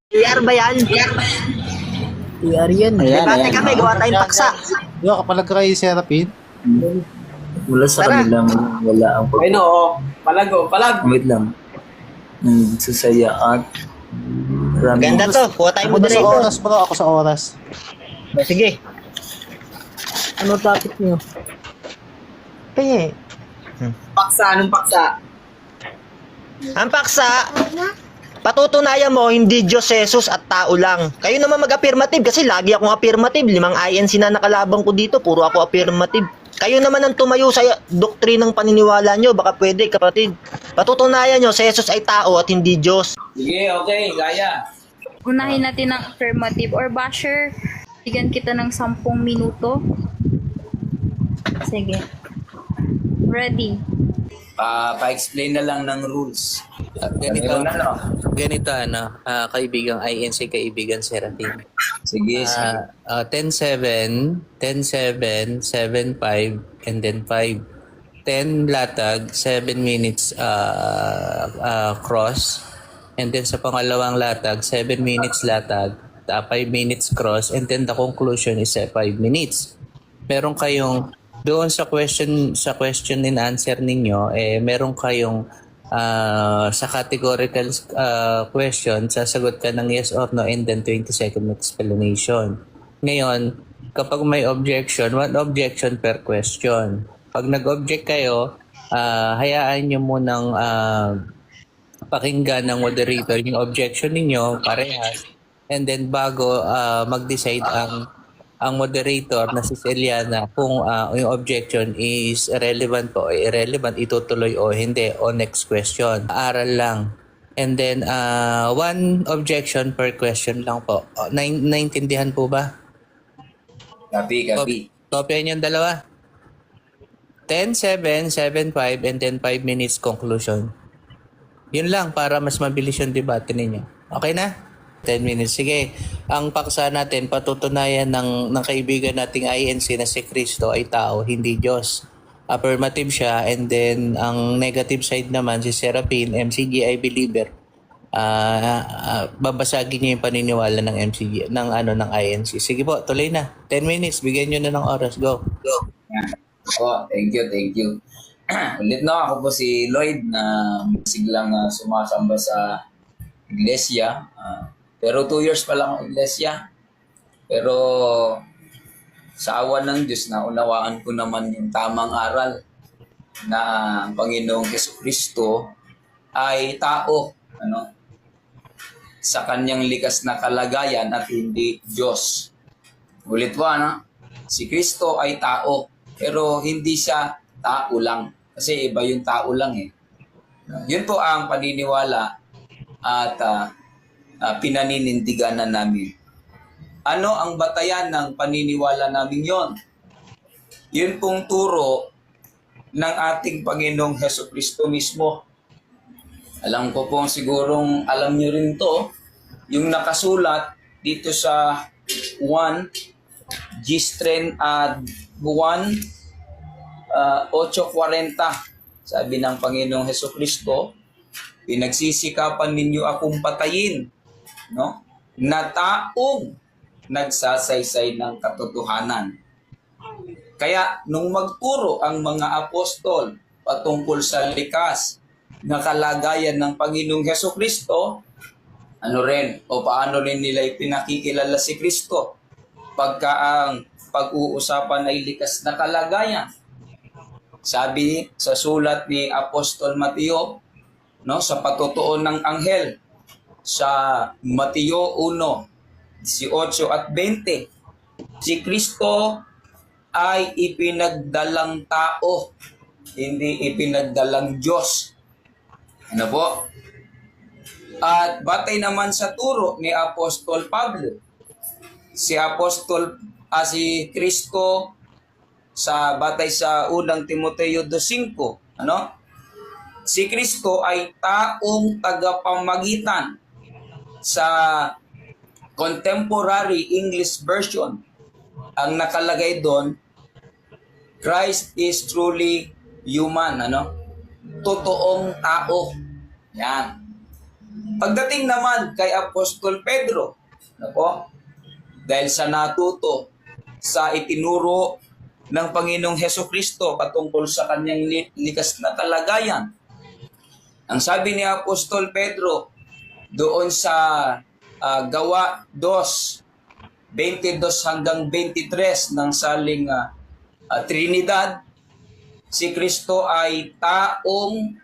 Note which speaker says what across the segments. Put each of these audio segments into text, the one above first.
Speaker 1: PR ba yan?
Speaker 2: PR yan.
Speaker 1: May bate kami, gawa tayong paksa.
Speaker 3: Di ba, kapalag ka kay Serapin?
Speaker 2: Wala sa
Speaker 1: Tara.
Speaker 2: kanila, wala ang
Speaker 4: Ay no, palag.
Speaker 2: Wait lang. Susaya at marami.
Speaker 1: Ganda to, kuha tayong
Speaker 3: Ako na sa
Speaker 1: moderator.
Speaker 3: oras bro, ako sa oras.
Speaker 1: Sige.
Speaker 2: Ano topic niyo?
Speaker 1: Eh,
Speaker 4: Paksa, anong paksa?
Speaker 1: ang paksa, patutunayan mo, hindi Diyos Jesus at tao lang. Kayo naman mag-affirmative kasi lagi akong affirmative. 5 INC na nakalabang ko dito, puro ako affirmative. Kayo naman ang tumayo sa doktrinang paniniwala nyo. Baka pwede, kapatid. Patutunayan nyo, si Jesus ay tao at hindi Diyos.
Speaker 4: Sige, okay, gaya.
Speaker 5: Unahin natin ang affirmative or basher. Bigyan kita ng 10 minuto. Sige. Ready.
Speaker 4: Pa-explain na lang ng rules.
Speaker 6: Ganito kaibigang INC, kaibigan Serafin.
Speaker 4: Sige, sige.
Speaker 6: 10-7, 10-7, 7-5, and then 5. 10 latag, 7 minutes cross. And then sa pangalawang latag, 7 minutes latag, 5 minutes cross. And then the conclusion is 5 minutes. Meron kayong, doon sa question and answer ninyo, meron kayong sa categorical question, sasagot ka ng yes or no and then 20-second explanation. Ngayon, kapag may objection, 1 objection per question. Pag nag-object kayo, hayaan nyo munang pakinggan ng moderator yung objection ninyo, parehas. And then bago mag-decide ang moderator na si Celiana kung yung objection is relevant o irrelevant, itutuloy o hindi, o next question. Aral lang. And then, 1 objection per question lang po. Naintindihan po ba?
Speaker 4: Copy.
Speaker 6: Kopyahin yung dalawa. 10-7, 7-5, and then 5 minutes conclusion. Yun lang para mas mabilis yung debate ninyo. Okay na? 10 minutes. Sige, ang paksa natin, patutunayan ng kaibigan nating INC na si Kristo ay tao, hindi Diyos. Affirmative siya, and then ang negative side naman, si Serapin, MCGI believer, babasagin niyo yung paniniwala ng MCG, ng INC. Sige po, tuloy na. 10 minutes, bigyan niyo na ng oras. Go.
Speaker 4: Thank you. Ulit no, ako po si Lloyd na siglang sumasamba sa iglesia. Pero 2 years pa lang ang iglesia. Pero sa awa ng Diyos, naunawaan ko naman yung tamang aral na ang Panginoong Jesucristo ay tao, sa kanyang likas na kalagayan at hindi Diyos. Ulit po, si Kristo ay tao, pero hindi siya tao lang. Kasi iba yung tao lang eh. Yun po ang paniniwala at pinaninindigan na namin. Ano ang batayan ng paniniwala namin yon? Yun pong turo ng ating Panginoong Jesucristo mismo. Alam ko pong sigurong alam nyo rin to, yung nakasulat dito sa 1 Gistren 8:40. Sabi ng Panginoong Jesucristo, pinagsisikapan ninyo akong patayin, na taong nagsasaysay ng katotohanan. Kaya nung magturo ang mga apostol patungkol sa likas na kalagayan ng Panginoong Jesucristo, paano rin nila ipinakikilala si Kristo pagka ang pag-uusapan ay likas na kalagayan. Sabi sa sulat ni Apostol Mateo, sa patutuon ng anghel, sa Mateo 1:18 at 20, si Kristo ay ipinagdalang tao, hindi ipinagdalang Diyos. At batay naman sa turo ni Apostol Pablo, si Kristo batay sa unang Timoteo 2:5, si Kristo ay taong tagapamagitan. Sa Contemporary English Version, ang nakalagay doon, Christ is truly human, totoong tao. Yan. Pagdating naman kay Apostol Pedro, ano po? Dahil sa natuto sa itinuro ng Panginoong Hesukristo patungkol sa kanyang likas na kalagayan. Ang sabi ni Apostol Pedro doon sa Gawa 2:22 hanggang 23 ng saling Trinidad, si Kristo ay taong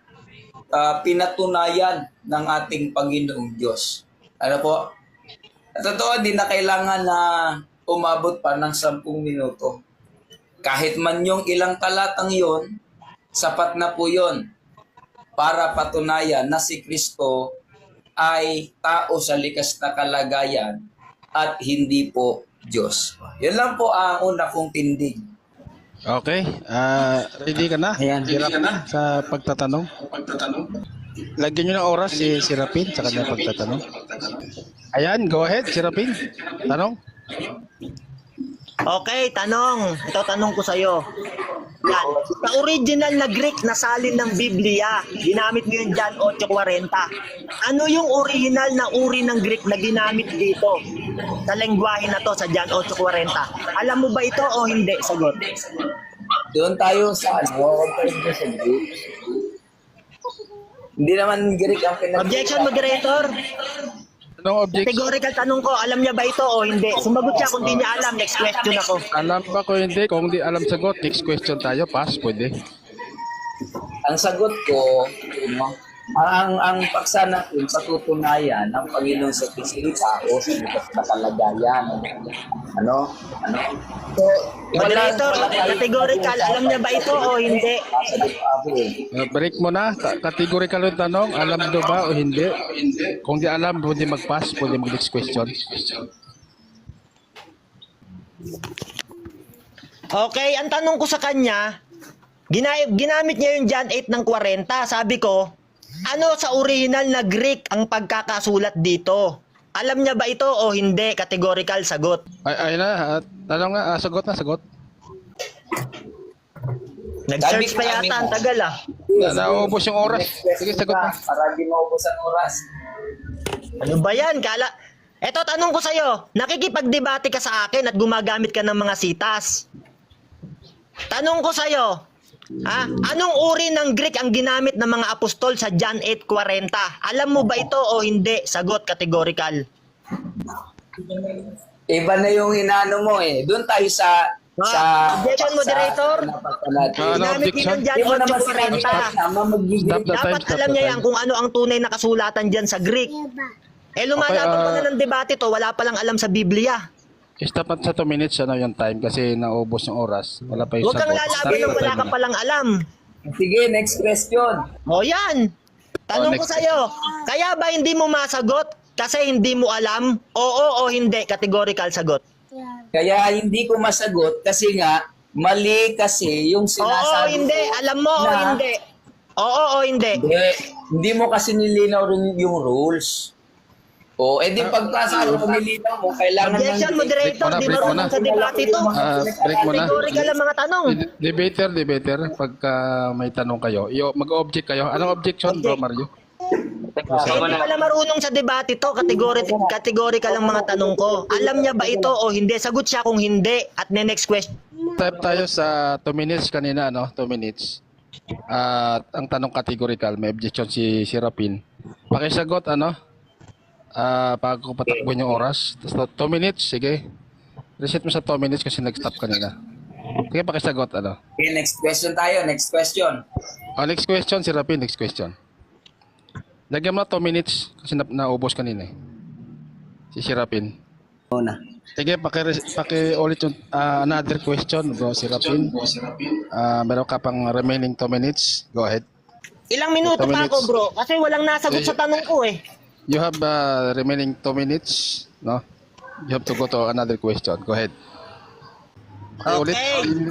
Speaker 4: pinatunayan ng ating Panginoong Diyos. Ano po? At totoo, di na kailangan na umabot pa ng 10 minuto. Kahit man yung ilang talatang yon, sapat na po yon para patunayan na si Kristo ay tao sa likas na kalagayan at hindi po Diyos. Yan lang po ang una kong tindig.
Speaker 7: Okay, ready ka na?
Speaker 2: Ayan.
Speaker 7: Ready ka na sa pagtatanong? Lagyan nyo ng oras si Rapin sa kanyang pagtatanong. Ayan, go ahead, si Rapin. Tanong?
Speaker 1: Okay, tanong. Ito tanong ko sa'yo. Yan. Sa original na Greek na salin ng Biblia, ginamit mo yung John 8:40. Ano yung original na uri ng Greek na ginamit dito? Sa lengguwahe na to, sa John 8:40. Alam mo ba ito o hindi? Sagot.
Speaker 4: Doon tayo sa compared sa Greek. Hindi naman Greek ang
Speaker 1: Objection, moderator.
Speaker 7: Anong objection?
Speaker 1: Categorical tanong ko, alam niya ba ito o hindi? Sumagot siya kung di niya alam, next question ako.
Speaker 7: Alam ba ko hindi? Kung di alam sagot, next question tayo. Pass, pwede.
Speaker 4: Ang sagot ko, ang paksa natin patutunayan ng Panginoon sa Kristo tao sa likas na kalagayan. Ano? So,
Speaker 1: Moderator, categorical, alam niya ba ito o hindi?
Speaker 7: Break mo na. Categorical yung tanong. Alam do ba o hindi? Kung di alam, pwede mag-pass, pwede mag-next question.
Speaker 1: Okay, ang tanong ko sa kanya, ginamit niya yung John 8 ng 40. Sabi ko, ano sa original na Greek ang pagkakasulat dito? Alam niya ba ito o hindi? Categorical, sagot.
Speaker 7: Ay na. Tanong nga. Sagot na, sagot.
Speaker 1: Nag-search pa yata, ang tagal ah.
Speaker 7: Naubos yung oras. Sige, sagot na.
Speaker 4: Para di maubos ang oras.
Speaker 1: Ano ba yan? Eto, tanong ko sa'yo, nakikipagdebate ka sa akin at gumagamit ka ng mga sitas. Tanong ko sa'yo, anong uri ng Greek ang ginamit ng mga apostol sa John 8:40? Alam mo ba ito o hindi? Sagot, categorical.
Speaker 4: Iba na yung inano mo eh. Doon tayo sa
Speaker 1: Objection, moderator. Ginamit niya ng John 8:40.
Speaker 7: Stop the time.
Speaker 1: Dapat alam niya yan kung ano ang tunay na kasulatan dyan sa Greek. Lumalaban pa na ng debate to, wala palang alam sa Biblia.
Speaker 7: Stop at sa 2 minutes yung time kasi naubos yung oras. Wala pa yung
Speaker 1: Huwag kang
Speaker 7: sagot.
Speaker 1: lalaban
Speaker 7: Start
Speaker 1: ng
Speaker 7: the
Speaker 1: wala
Speaker 7: time
Speaker 1: ka
Speaker 7: na.
Speaker 1: palang alam.
Speaker 4: Sige, next question.
Speaker 1: O yan. Tanong ko
Speaker 7: next
Speaker 1: sa'yo, kaya ba hindi mo masagot kasi hindi mo alam? Oo o hindi? Categorical sagot.
Speaker 4: Kaya hindi ko masagot kasi nga, mali kasi yung
Speaker 1: Oo o
Speaker 4: sinasabi
Speaker 1: hindi?
Speaker 4: ko
Speaker 1: Alam mo o
Speaker 4: na-
Speaker 1: hindi? Oo o hindi?
Speaker 4: Hindi mo kasi nilinaw rin yung rules. Edi pagpasa mo nilinaw mo, kailangan
Speaker 1: Objection, moderator, di
Speaker 7: break mo
Speaker 1: marunong
Speaker 7: na.
Speaker 1: sa debate to.
Speaker 7: Break mo na.
Speaker 1: Categorical ang mga tanong.
Speaker 7: Debater, pagka may tanong kayo, mag-object kayo. Anong objection, bro Mario?
Speaker 1: Hindi pala marunong sa debate to, categorical ang mga tanong ko. Alam niya ba ito o hindi? Sagot siya kung hindi. At next question.
Speaker 7: Type tayo sa 2 minutes kanina, 2 minutes. At ang tanong categorical, may objection si Rapin. Pakisagot, pag ko patakbo yung oras. Tapos 2 minutes, sige. Reset mo sa 2 minutes kasi nag-stop kanina. Sige, pakisagot,
Speaker 4: Okay, next question tayo, next question.
Speaker 7: Next question, si Rapin, next question. Lagyan mo na 2 minutes kasi naubos kanina eh. Si Rapin. Sige, paki-ulit yung another question, bro, si Rapin. Meron ka pang remaining 2 minutes. Go ahead.
Speaker 1: Ilang minuto
Speaker 7: 2
Speaker 1: pa ako,
Speaker 7: minutes.
Speaker 1: bro? Kasi walang nasagot sa tanong ko eh.
Speaker 7: You have remaining 2 minutes, no? You have to go to another question. Go ahead. Ulit.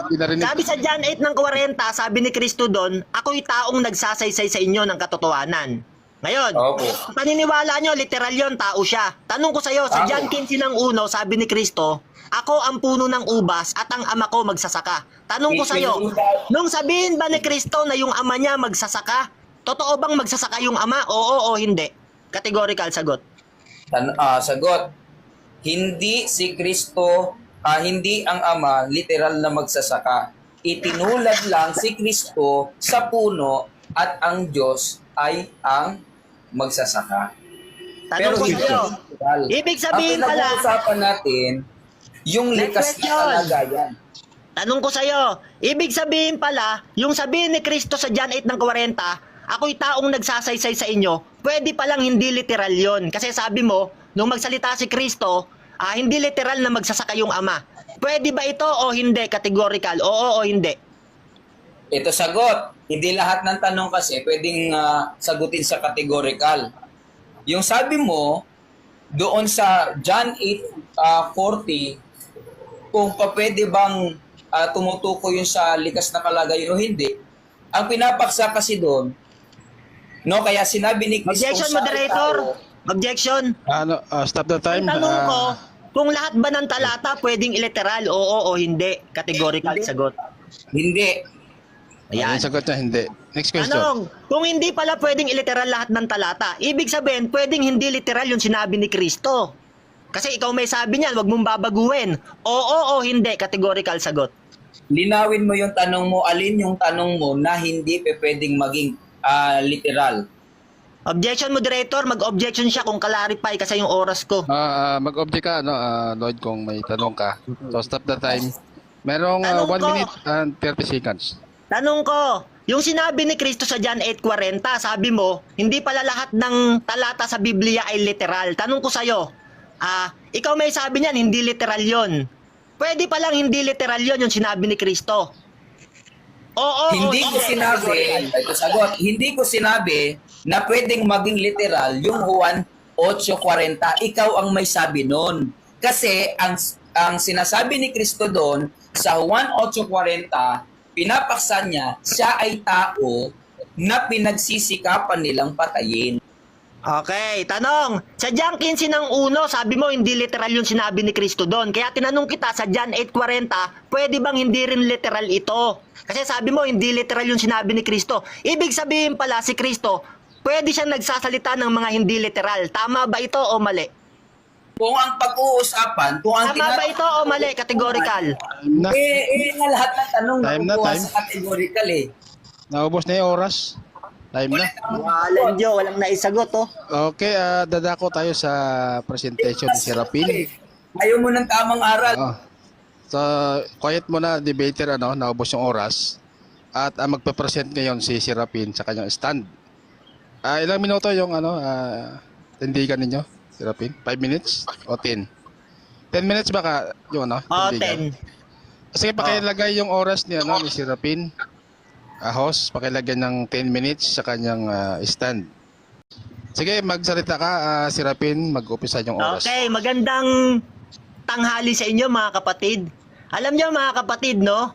Speaker 7: Inarinig.
Speaker 1: Sabi sa John 8 ng 40, sabi ni Kristo doon, ako'y taong nagsasaysay sa inyo ng katotohanan. Ngayon,
Speaker 4: Opo.
Speaker 1: paniniwala nyo, literal yon, tao siya. Tanong ko sa'yo, sa John 15 ng 1, sabi ni Kristo, ako ang puno ng ubas at ang ama ko magsasaka. Tanong ko sa'yo, nung sabihin ba ni Kristo na yung ama niya magsasaka, totoo bang magsasaka yung ama? Oo o hindi? Categorical, sagot.
Speaker 4: Sagot. Hindi si Kristo, hindi ang Ama literal na magsasaka. Itinulad lang si Kristo sa puno at ang Diyos ay ang magsasaka.
Speaker 1: Tanong ko
Speaker 4: hindi
Speaker 1: sa'yo.
Speaker 4: literal.
Speaker 1: Ibig sabihin
Speaker 4: ang
Speaker 1: pala,
Speaker 4: pinag-uusapan natin, yung likas
Speaker 1: Next
Speaker 4: na
Speaker 1: question.
Speaker 4: kalagayan.
Speaker 1: tanong ko sa'yo, ibig sabihin pala, yung sabihin ni Kristo sa John 8 ng 40, ako'y taong nagsasaysay sa inyo, pwede palang hindi literal yon. Kasi sabi mo, nung magsalita si Kristo, hindi literal na magsasaka yung Ama. Pwede ba ito o hindi? Categorical, oo o hindi?
Speaker 4: Ito sagot. Hindi lahat ng tanong kasi pwedeng sagutin sa categorical. Yung sabi mo, doon sa John 8:40, kung pwede bang tumutukoy yun sa likas na kalagayan o hindi, ang pinapaksa kasi doon, no, kaya sinabi ni Kristo
Speaker 1: Objection,
Speaker 4: sa
Speaker 1: moderator.
Speaker 4: tao,
Speaker 1: Objection.
Speaker 7: Stop the time.
Speaker 1: Ang tanong ko, kung lahat ba ng talata pwedeng iliteral, oo o hindi? Categorical, sagot.
Speaker 4: hindi.
Speaker 7: Ayan.
Speaker 1: Ayan.
Speaker 7: Sagot niya, hindi. Next question.
Speaker 1: Anong, kung hindi pala pwedeng iliteral lahat ng talata, ibig sabihin, pwedeng hindi literal yung sinabi ni Kristo. Kasi ikaw may sabi niyan, wag mong babaguhin. Oo o hindi, categorical, sagot.
Speaker 4: Linawin mo yung tanong mo, alin yung tanong mo na hindi pwedeng maging literal.
Speaker 1: Objection, moderator, mag-objection siya kung clarify kasi yung oras ko.
Speaker 7: Mag-object ka, no, Lloyd, kung may tanong ka. So, stop the time. Merong
Speaker 1: Tanong
Speaker 7: 1
Speaker 1: ko.
Speaker 7: minute and 30 seconds.
Speaker 1: Tanong ko, yung sinabi ni Kristo sa John 8:40, sabi mo, hindi pala lahat ng talata sa Biblia ay literal. Tanong ko sa'yo, ikaw may sabi niyan, hindi literal yon. Pwede palang hindi literal yon yung sinabi ni Kristo. Oo,
Speaker 4: Hindi ko sinabi, ito sagot, hindi ko sinabi na pwedeng maging literal yung Juan 8:40. Ikaw ang may sabi nun. Kasi ang sinasabi ni Kristo doon sa Juan 8:40, pinapaksa niya, siya ay tao na pinagsisikapan nilang patayin.
Speaker 1: Okay, tanong. Sa John 15 ng 1, sabi mo hindi literal yung sinabi ni Kristo doon. Kaya tinanong kita sa John 8:40, pwede bang hindi rin literal ito? Kasi sabi mo hindi literal yung sinabi ni Kristo. Ibig sabihin pala si Kristo, pwede siyang nagsasalita ng mga hindi literal. Tama ba ito o mali?
Speaker 4: Kung ang pag-uusapan, kung ang
Speaker 1: Tama ba ito o mali? Categorical.
Speaker 7: Na,
Speaker 4: nga lahat ng tanong
Speaker 7: Time na,
Speaker 4: nakukuha
Speaker 7: time.
Speaker 4: sa categorical eh.
Speaker 7: naubos na yung oras. Time na.
Speaker 1: Walang Diyo, walang naisagot oh.
Speaker 7: Okay, dadako tayo sa presentation ni Serapin.
Speaker 4: Ayaw mo ng tamang aral.
Speaker 7: So, quiet muna, debater, naubos yung oras. At magpe-present ngayon si Serapin sa kanyang stand. Ilang minuto yung tindigan ninyo, Serapin? 5 minutes o 10? 10 minutes baka yung tindigan?
Speaker 1: 10.
Speaker 7: Sige, pakilagay yung oras ni Serapin. Host, pakilagay ng 10 minutes sa kanyang stand. Sige, magsalita ka, Serapin, mag-upisa yung oras.
Speaker 1: Okay, magandang tanghali sa inyo mga kapatid. Alam niyo mga kapatid, no?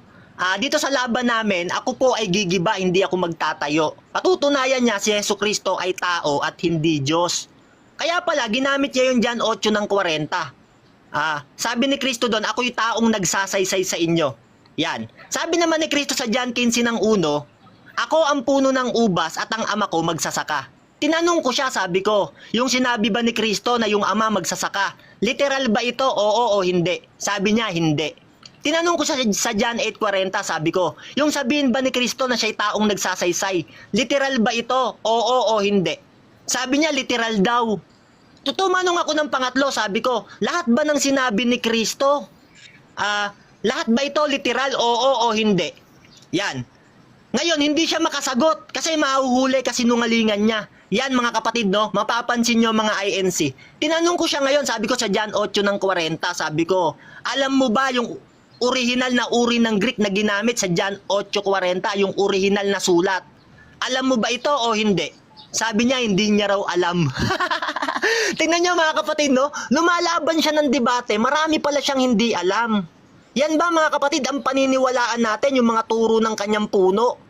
Speaker 1: Dito sa laban namin, ako po ay gigiba, hindi ako magtatayo. Patutunayan niya si Jesucristo ay tao at hindi Diyos. Kaya pala, ginamit niya yung John 8 ng 40. Sabi ni Kristo doon, ako'y taong nagsasaysay sa inyo. Yan. Sabi naman ni Kristo sa John 15 ng 1, ako ang puno ng ubas at ang ama ko magsasaka. Tinanong ko siya, sabi ko, yung sinabi ba ni Kristo na yung ama magsasaka, literal ba ito, oo o hindi? Sabi niya, hindi. Tinanong ko siya sa John 8:40, sabi ko, yung sabihin ba ni Kristo na siya'y taong nagsasaysay, literal ba ito, oo o hindi? Sabi niya, literal daw. Tutumanong ako ng pangatlo, sabi ko, lahat ba ng sinabi ni Kristo, lahat ba ito literal, oo o hindi? Yan. Ngayon, hindi siya makasagot kasi mahuhuli kasi nungalingan niya. Yan mga kapatid, no? Mapapansin nyo mga INC. Tinanong ko siya ngayon, sabi ko sa John 8 ng 40, sabi ko, alam mo ba yung original na uri ng Greek na ginamit sa John 8:40, yung original na sulat? Alam mo ba ito o hindi? Sabi niya, hindi niya raw alam. Tingnan nyo mga kapatid, no? Lumalaban siya ng debate, marami pala siyang hindi alam. Yan ba mga kapatid ang paniniwalaan natin, yung mga turo ng kanyang puno?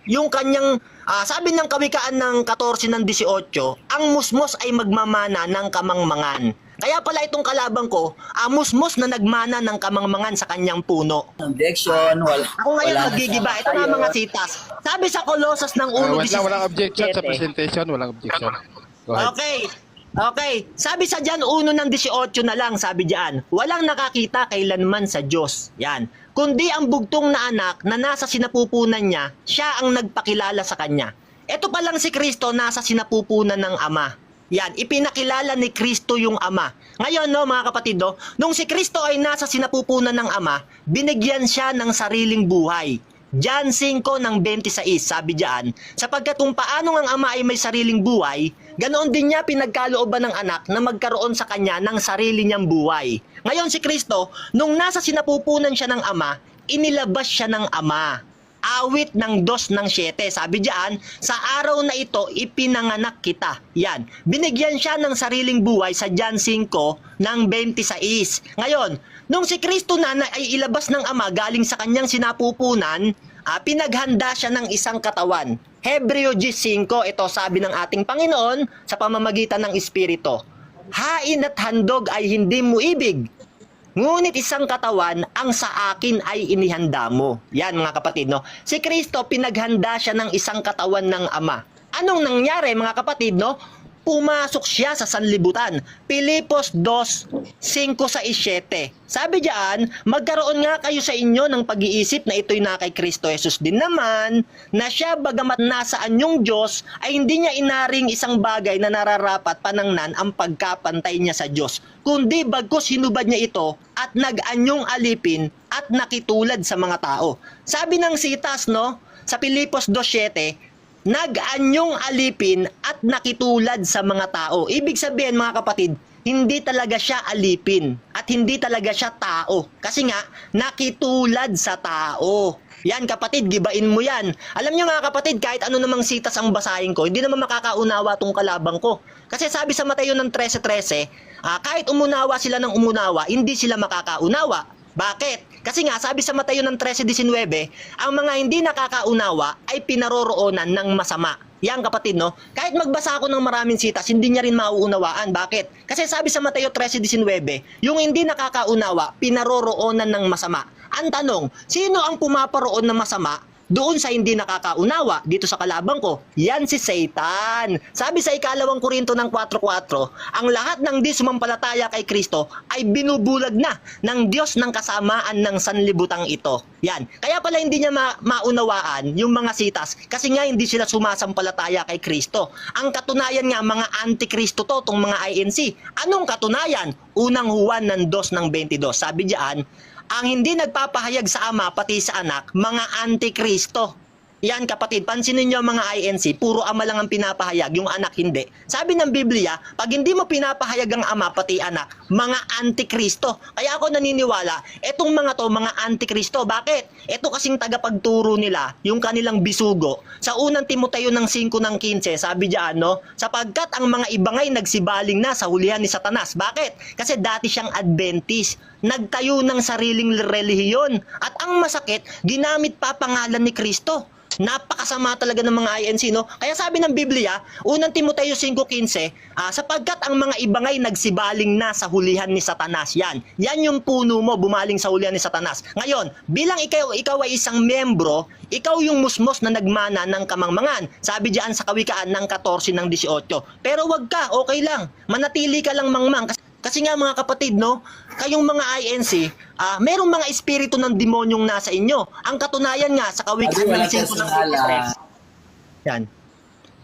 Speaker 1: Yung kanyang, sabi ng Kawikaan ng 14 ng 18, ang musmos ay magmamana ng kamangmangan. Kaya pala itong kalaban ko, musmos na nagmana ng kamangmangan sa kanyang puno.
Speaker 4: Objection,
Speaker 1: Ako ngayon magigiba, ito na mga sitas. Sabi sa Colossus ng 1:17.
Speaker 7: Walang objection sa presentation, walang objection. Go ahead.
Speaker 1: Okay. Okay. Sabi sa Jan 1:18 na lang, sabi diyan, walang nakakita kailanman sa Diyos. Yan. Kundi ang bugtong na anak na nasa sinapupunan niya, siya ang nagpakilala sa kanya. Ito pa lang si Kristo nasa sinapupunan ng Ama. Yan, ipinakilala ni Kristo yung Ama. Ngayon, no, mga kapatid, no, nung si Kristo ay nasa sinapupunan ng Ama, binigyan siya ng sariling buhay. John 5:26, sabi diyan, sapagkat kung paano ang Ama ay may sariling buhay, ganoon din niya pinagkalooban ng anak na magkaroon sa kanya ng sarili niyang buhay. Ngayon si Kristo, nung nasa sinapupunan siya ng Ama, inilabas siya ng Ama. Awit ng 2:7, sabi diyan, sa araw na ito ipinanganak kita. Yan, binigyan siya ng sariling buhay sa John 5:26. Ngayon, nung si Kristo na ay ilabas ng Ama galing sa kanyang sinapupunan, pinaghanda siya ng isang katawan. Hebreo 10:5, ito sabi ng ating Panginoon sa pamamagitan ng Espiritu. Hain at handog ay hindi mo ibig, ngunit isang katawan ang sa akin ay inihanda mo. Yan mga kapatid, no? Si Kristo, pinaghanda siya ng isang katawan ng Ama. Anong nangyari mga kapatid, no? Pumasok siya sa sanlibutan. Pilipos 2:5-7. Sabi diyan, magkaroon nga kayo sa inyo ng pag-iisip na ito'y na kay Kristo Jesus din naman, na siya bagamat nasaan yung Diyos, ay hindi niya inaring isang bagay na nararapat panangnan ang pagkapantay niya sa Diyos. Kundi bagkus hinubad niya ito at nag-anyong alipin at nakitulad sa mga tao. Sabi ng Sitas, no, sa Pilipos 2:7, nag-anyong alipin at nakitulad sa mga tao. Ibig sabihin mga kapatid, hindi talaga siya alipin at hindi talaga siya tao. Kasi nga, nakitulad sa tao. Yan kapatid, gibain mo yan. Alam nyo mga kapatid, kahit ano namang Sitas ang basahin ko, hindi naman makakaunawa tong kalabang ko. Kasi sabi sa Mateo ng 13:13, kahit umunawa sila ng umunawa, hindi sila makakaunawa. Bakit? Kasi nga, sabi sa Mateo ng 13:19, ang mga hindi nakakaunawa ay pinaroroonan ng masama. Yan kapatid, no? Kahit magbasa ako ng maraming Sitas, hindi niya rin mauunawaan. Bakit? Kasi sabi sa Mateo 13:19, yung hindi nakakaunawa, pinaroroonan ng masama. Ang tanong, sino ang pumaparoon ng masama doon sa hindi nakakaunawa dito sa kalabang ko? Yan si Satan. Sabi sa 2 Korinto ng 4:4, ang lahat ng di sumampalataya kay Kristo ay binubulag na ng Diyos ng kasamaan ng sanlibutang ito. Yan. Kaya pala hindi niya maunawaan yung mga Sitas kasi nga hindi sila sumasampalataya kay Kristo. Ang katunayan nga mga antikristo to, tong mga INC. Anong katunayan? Unang Juan ng 2:22. Sabi diyan, ang hindi nagpapahayag sa Ama pati sa Anak, mga antikristo. Yan kapatid, pansinin nyo mga INC, puro Ama lang ang pinapahayag, yung Anak hindi. Sabi ng Biblia, pag hindi mo pinapahayag ang Ama pati Anak, mga antikristo. Kaya ako naniniwala, etong mga to, mga antikristo. Bakit? Ito kasing tagapagturo nila, yung kanilang bisugo. Sa unang Timoteo ng 5:15, sabi diyan, no, sapagkat ang mga ibangay nagsibaling na sa hulihan ni Satanas. Bakit? Kasi dati siyang Adventist, nagtayo ng sariling relihiyon. At ang masakit, ginamit pa pangalan ni Kristo. Napakasama talaga ng mga INC, no? Kaya sabi ng Biblia, unang Timoteo 5:15, sapagkat ang mga ibangay nagsibaling na sa hulihan ni Satanas. Yan yung puno mo, bumaling sa hulihan ni Satanas. Ngayon, bilang ikaw ay isang membro, ikaw yung musmos na nagmana ng kamangmangan. Sabi diyan sa Kawikaan ng 14:18. Pero wag ka, okay lang. Manatili ka lang mangmang. Kasi nga mga kapatid, no, kayong mga INC, merong mga espiritu ng demonyong nasa inyo. Ang katunayan nga sa Kawikaan ng 5:23. Yan.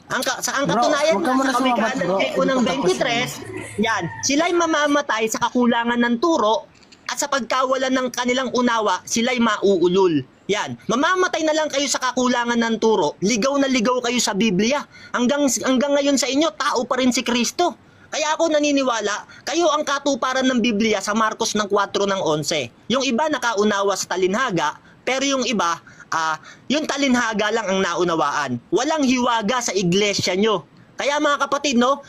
Speaker 1: Ang katunayan nga sa Kawikaan ng 5:23, yan, sila'y mamamatay sa kakulangan ng turo at sa pagkawalan ng kanilang unawa, sila'y mauulol. Yan, mamamatay na lang kayo sa kakulangan ng turo. Ligaw na ligaw kayo sa Biblia. Hanggang ngayon sa inyo, tao pa rin si Kristo. Kaya ako naniniwala, kayo ang katuparan ng Biblia sa Marcos ng 4:11. Yung iba nakaunawa sa talinhaga, pero yung iba, yung talinhaga lang ang naunawaan. Walang hiwaga sa iglesia nyo. Kaya mga kapatid, no,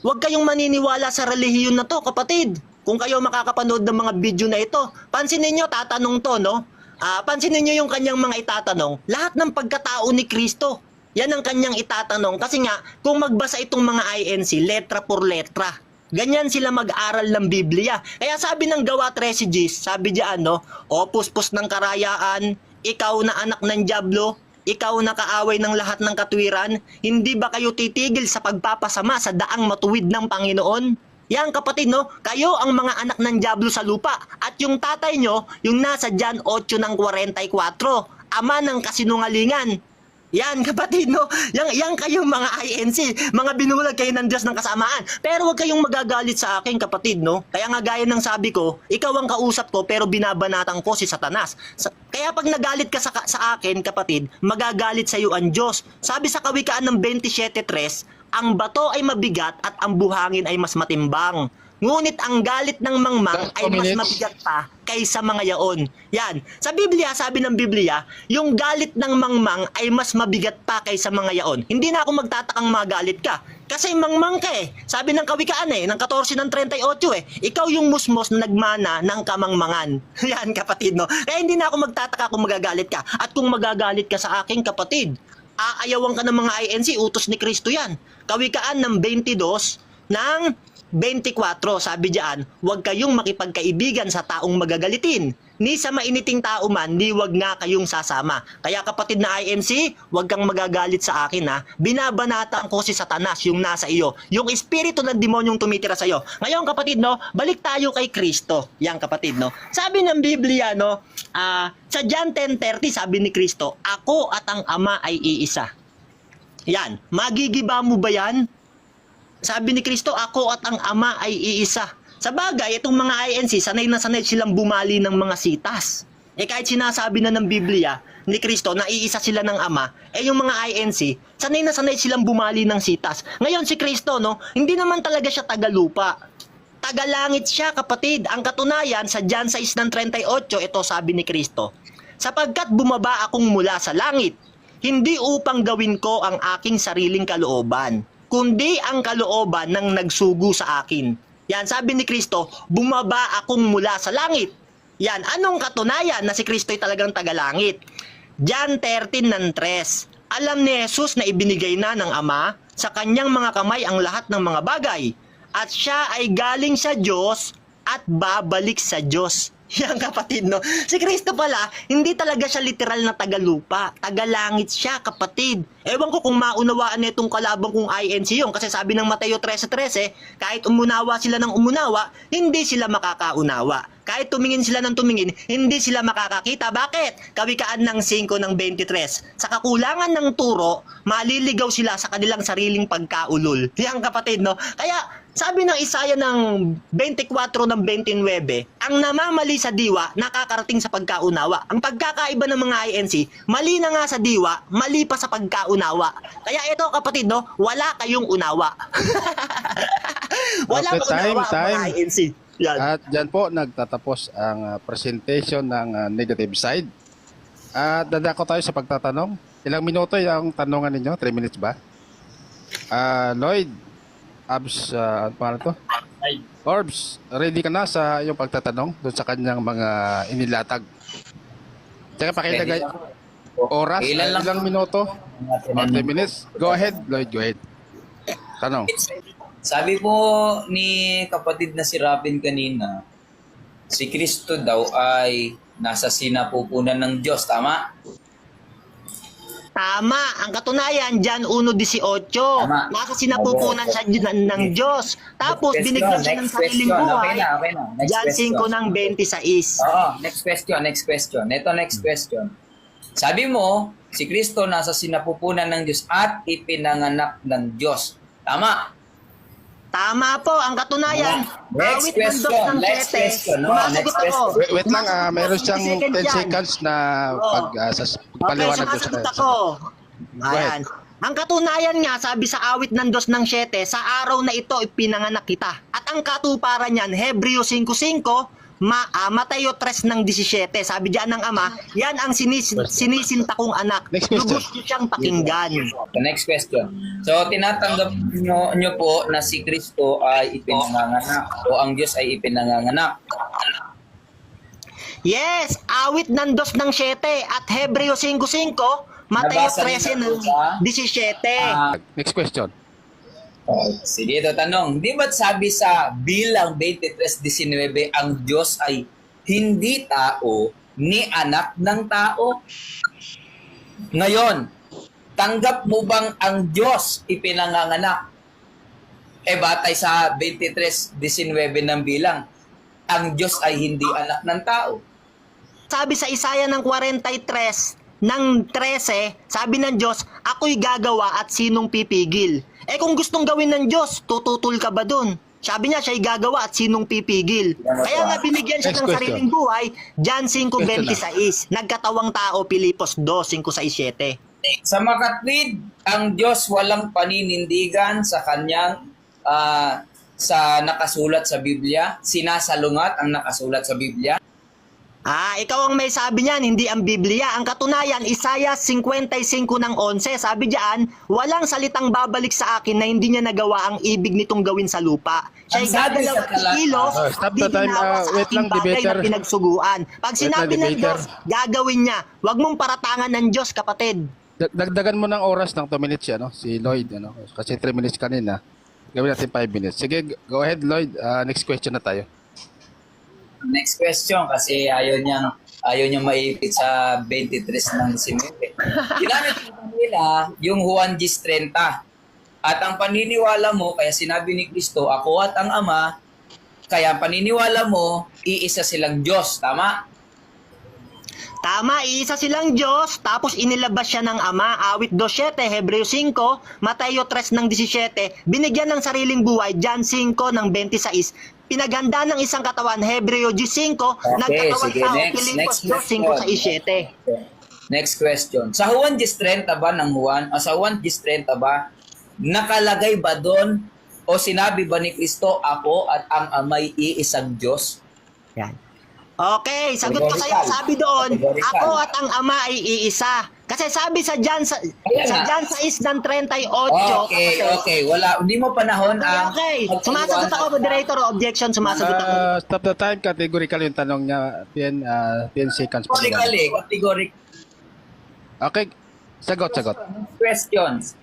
Speaker 1: huwag kayong maniniwala sa relihiyon na to, kapatid. Kung kayo makakapanood ng mga video na ito, pansinin nyo, tatanong to, no? Pansinin nyo yung kanyang mga itatanong. Lahat ng pagkatao ni Kristo, yan ang kanyang itatanong. Kasi nga, kung magbasa itong mga INC, letra por letra, ganyan sila mag-aral ng Biblia. Kaya sabi ng Gawa 13:10, sabi diyan, no, o puspos ng karayaan, ikaw na anak ng dyablo, Ikaw na kaaway ng lahat ng katwiran, hindi ba kayo titigil sa pagpapasama sa daang matuwid ng Panginoon? Yan kapatid, no? Kayo ang mga anak ng Diablo sa lupa. At yung tatay nyo, yung nasa John 8 ng 44, ama ng kasinungalingan. Yan kapatid, no? Yan kayong mga INC, mga binulag kayo ng Diyos ng kasamaan. Pero huwag kayong magagalit sa akin kapatid, no? Kaya nga gaya ng sabi ko, ikaw ang kausap ko pero binabanatan ko si Satanas. Kaya pag nagalit ka sa akin kapatid, magagalit sa iyo ang Diyos. Sabi sa Kawikaan ng 27:3, ang bato ay mabigat at ang buhangin ay mas matimbang. Ngunit ang galit ng mangmang ay mas mabigat pa kaysa mga yaon. Yan. Sa Biblia, sabi ng Biblia, yung galit ng mangmang ay mas mabigat pa kaysa mga yaon. Hindi na ako magtatakang magalit ka. Kasi mangmang ka eh. Sabi ng Kawikaan ng 14 ng 38 ikaw yung musmos na nagmana ng kamangmangan. Yan kapatid, no? Kaya hindi na ako magtataka kung magagalit ka. At kung magagalit ka sa akin kapatid, aayawan ka ng mga INC, utos ni Kristo yan. Kawikaan ng 22 ng 24, sabi diyan, huwag kayong makipagkaibigan sa taong magagalitin, ni sa mainiting tao man, ni huwag nga kayong sasama. Kaya kapatid na INC, huwag kang magagalit sa akin ha. Binabanatan ko si Satanas, yung nasa iyo, yung espiritu ng demonyong tumitira sa iyo. Ngayon kapatid, no, balik tayo kay Kristo. Yan kapatid, no. Sabi ng Biblia, no, sa John 10:30, sabi ni Kristo, ako at ang Ama ay iisa. Yan, magigiba mo ba yan? Sabi ni Kristo, ako at ang Ama ay iisa. Sa bagay, itong mga INC, sanay na sanay silang bumali ng mga sitas. Kahit sinasabi na ng Biblia ni Kristo na iisa sila ng Ama, yung mga INC, sanay na sanay silang bumali ng sitas. Ngayon si Kristo, no, hindi naman talaga siya tagalupa. Tagalangit siya kapatid. Ang katunayan sa John 6:38, ito sabi ni Kristo, sapagkat bumaba akong mula sa langit, hindi upang gawin ko ang aking sariling kalooban, kundi ang kalooban ng nagsugo sa akin. Yan, sabi ni Kristo, bumaba akong mula sa langit. Yan, anong katunayan na si Kristo ay talagang tagalangit? John 13:3. Alam ni Jesus na ibinigay na ng Ama sa kanyang mga kamay ang lahat ng mga bagay, at siya ay galing sa Diyos at babalik sa Diyos. Yan kapatid, no? Si Kristo pala, hindi talaga siya literal na tagalupa. Tagalangit siya, kapatid. Ewan ko kung maunawaan nitong kalabang kong INC yun. Kasi sabi ng Mateo 13:13, kahit umunawa sila ng umunawa, hindi sila makakaunawa. Kahit tumingin sila ng tumingin, hindi sila makakakita. Bakit? Kawikaan ng 5 ng 23. Sa kakulangan ng turo, maliligaw sila sa kanilang sariling pagkaulol. Yan kapatid, no? Kaya, sabi ng Isaiah ng 24 ng 29, ang namamali sa diwa, nakakarating sa pagkaunawa. Ang pagkakaiba ng mga INC, mali na nga sa diwa, mali pa sa pagkaunawa. Kaya ito kapatid, no, wala kayong unawa. Wala
Speaker 7: Okay,
Speaker 1: kayong unawa
Speaker 7: time.
Speaker 1: mga INC. Yan.
Speaker 7: At dyan po nagtatapos ang presentation ng negative side. At dadako tayo sa pagtatanong. Ilang minuto yung tanongan ninyo? 3 minutes ba? Lloyd, Abs, ano pangalan to? Orbs, ready ka na sa iyong pagtatanong doon sa kanyang mga inilatag? Tsaka pakilagay oras,
Speaker 4: Ilan lang?
Speaker 7: ilang minuto? 3 minutes. Go ahead, Lloyd, go ahead. Tanong.
Speaker 4: Sabi po ni kapatid na si Robin kanina, si Kristo daw ay nasa sinapupunan ng Diyos, tama?
Speaker 1: Tama. Ang katunayan, John 1:18.
Speaker 4: Tama.
Speaker 1: Nasa sinapupunan siya ng Diyos. Tapos,
Speaker 4: Next
Speaker 1: binigyan siya ng
Speaker 4: question,
Speaker 1: sariling
Speaker 4: next question.
Speaker 1: buhay.
Speaker 4: Okay na. Next
Speaker 1: John
Speaker 4: question.
Speaker 1: 5 ng 26.
Speaker 4: Oo, next question. Ito next question. Sabi mo, si Kristo nasa sinapupunan ng Diyos at ipinanganak ng Diyos. Tama?
Speaker 1: Tama po. Ang katunayan,
Speaker 4: Next
Speaker 1: awit ng
Speaker 4: question,
Speaker 1: dos ng
Speaker 4: next
Speaker 1: 7.
Speaker 4: question, no?
Speaker 1: Sumasagot
Speaker 4: Next
Speaker 1: ako.
Speaker 4: question.
Speaker 7: Wait lang, meron siyang 10
Speaker 1: dyan.
Speaker 7: seconds na
Speaker 1: Oo.
Speaker 7: pagpaliwanag
Speaker 1: Okay,
Speaker 7: doon sa
Speaker 1: sumasagot ako. Ayan. Ang katunayan nga, sabi sa awit ng 2 ng 7, sa araw na ito ipinanganak kita. At ang katuparan niyan, Hebreo 5:5, Mateo 3 ng 17. Sabi diyan ng Ama, yan ang sinisinta kong anak.
Speaker 7: Next question.
Speaker 1: Lubos niyo siyang pakinggan.
Speaker 4: The next question. So, tinatanggap nyo po na si Kristo ay ipinanganganak o ang Diyos ay ipinanganganak.
Speaker 1: Yes, awit ng 2 ng 7 at Hebreo 5:5, Mateo
Speaker 4: Nabasa
Speaker 1: 13
Speaker 4: niyo
Speaker 1: ng
Speaker 4: ba?
Speaker 1: 17.
Speaker 7: Next question.
Speaker 4: Sige, ito tanong. Di ba't sabi sa bilang 23:19, ang Diyos ay hindi tao ni anak ng tao? Ngayon, tanggap mo bang ang Diyos ipinanganganak? Batay sa 23:19 ng bilang, ang Diyos ay hindi anak ng tao.
Speaker 1: Sabi sa Isaiah ng 43 ng 13, sabi ng Diyos, ako'y gagawa at sinong pipigil? Kung gustong gawin ng Diyos, tututol ka ba dun? Sabi niya, siya'y gagawa at sinong pipigil? Kaya nga binigyan siya
Speaker 7: Next
Speaker 1: ng
Speaker 7: question.
Speaker 1: sariling buhay, John 5:26, nagkatawang tao, Pilipos 2:5-6-7.
Speaker 4: Sa makatwid, ang Diyos walang paninindigan sa kanyang sa nakasulat sa Biblia, sinasalungat ang nakasulat sa Biblia.
Speaker 1: Ikaw ang may sabi niyan, hindi ang Biblia. Ang katunayan, Isaiah 55:11, sabi diyan, walang salitang babalik sa akin na hindi niya nagawa ang ibig nitong gawin sa lupa. Siya'y
Speaker 4: Ang sabi
Speaker 1: gagalaw
Speaker 4: sa
Speaker 1: at
Speaker 4: tala-
Speaker 1: kilos,
Speaker 7: Stop
Speaker 1: di
Speaker 7: the time.
Speaker 1: ginawa sa
Speaker 7: Wait
Speaker 1: aking
Speaker 7: lang,
Speaker 1: bagay
Speaker 7: debater.
Speaker 1: na pinagsuguan. Pag
Speaker 7: Wait
Speaker 1: sinabi
Speaker 7: lang,
Speaker 1: ng
Speaker 7: debater.
Speaker 1: Diyos, gagawin niya. Huwag mong paratangan ng Diyos, kapatid.
Speaker 7: Dagdagan mo ng oras ng 2 minutes yan, no? Si Lloyd, ano? Kasi 3 minutes kanina. Gawin natin 5 minutes. Sige, go ahead, Lloyd. Next question na tayo.
Speaker 4: Next question, kasi ayaw niyang maipit sa 23 ng simete. Ginamit nila yung Juan 10:30. At ang paniniwala mo, kaya sinabi ni Kristo, ako at ang Ama, kaya ang paniniwala mo, iisa silang Diyos. Tama?
Speaker 1: Tama, iisa silang Diyos, tapos inilabas siya ng Ama, awit 2:7, Hebreo 5, Mateo 3:17, binigyan ng sariling buhay, John 5:26, pinaganda ng isang katawan, Hebreo 5, nagkatawan
Speaker 4: sige,
Speaker 1: tao,
Speaker 4: next
Speaker 1: Pilipos
Speaker 4: question.
Speaker 1: 2:5-7.
Speaker 4: Next question. Sa Juan 10:30 ba ng Juan, sa Juan 10:30 ba, nakalagay ba doon o sinabi ba ni Kristo, ako at ang Ama'y iisang Diyos?
Speaker 1: Yan. Okay, sagot ko sa'yo, sabi doon,
Speaker 4: Categorical.
Speaker 1: ako at ang Ama ay iisa. Kasi sabi sa John, sa John 6:38,
Speaker 4: Okay. Wala, hindi mo panahon ang...
Speaker 1: Okay, sumasagot ako, moderator, o objection, sumasagot ako.
Speaker 7: Stop the time. Categorical yung tanong niya. 10 seconds pa.
Speaker 4: Categorical.
Speaker 7: Okay. Sagot.
Speaker 4: Questions.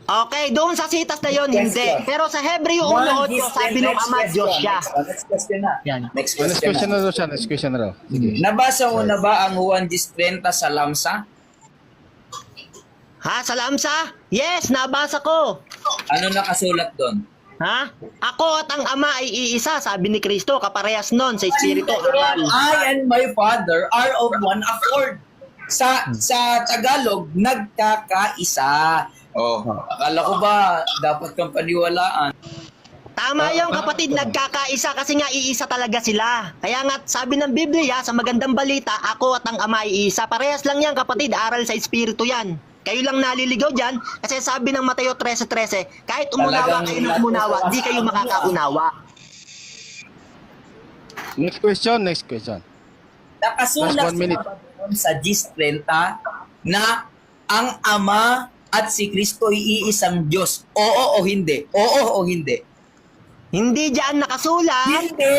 Speaker 1: Okay, doon sa sitas na yon hindi.
Speaker 4: Question.
Speaker 1: Pero sa Hebreo 1:8, sabi ng Ama, Diyos siya.
Speaker 4: Next question na.
Speaker 1: Yan.
Speaker 4: Next
Speaker 7: Next
Speaker 4: question
Speaker 7: question
Speaker 4: na.
Speaker 7: na daw siya. Next question na daw. Sige.
Speaker 4: Nabasa mo na ba ang Juan 10:30 sa Lamsa?
Speaker 1: Ha, sa Lamsa? Yes, nabasa ko.
Speaker 4: Ano nakasulat doon?
Speaker 1: Ha? Ako at ang Ama ay iisa, sabi ni Kristo, kaparehas nun sa Espiritu. Aral.
Speaker 4: I and my Father are of one accord. Sa Tagalog, nagkakaisa. Akala ko ba dapat kang paniwalaan?
Speaker 1: Tama yung kapatid, nagkakaisa kasi nga iisa talaga sila. Kaya nga sabi ng Biblia, sa magandang balita, ako at ang Ama ay iisa. Parehas lang yan kapatid, aral sa Espiritu yan. Kayo lang naliligaw dyan kasi sabi ng Mateo 13:13, kahit umunawa kayo ng umunawa, di kayo makakaunawa.
Speaker 7: Next question.
Speaker 4: Nakasulat
Speaker 7: Last 1 minute.
Speaker 4: sa 10:30 na ang Ama at si Kristo ay iisang Diyos. Oo o hindi? Oo o hindi?
Speaker 1: Hindi dyan nakasulat.
Speaker 4: Hindi!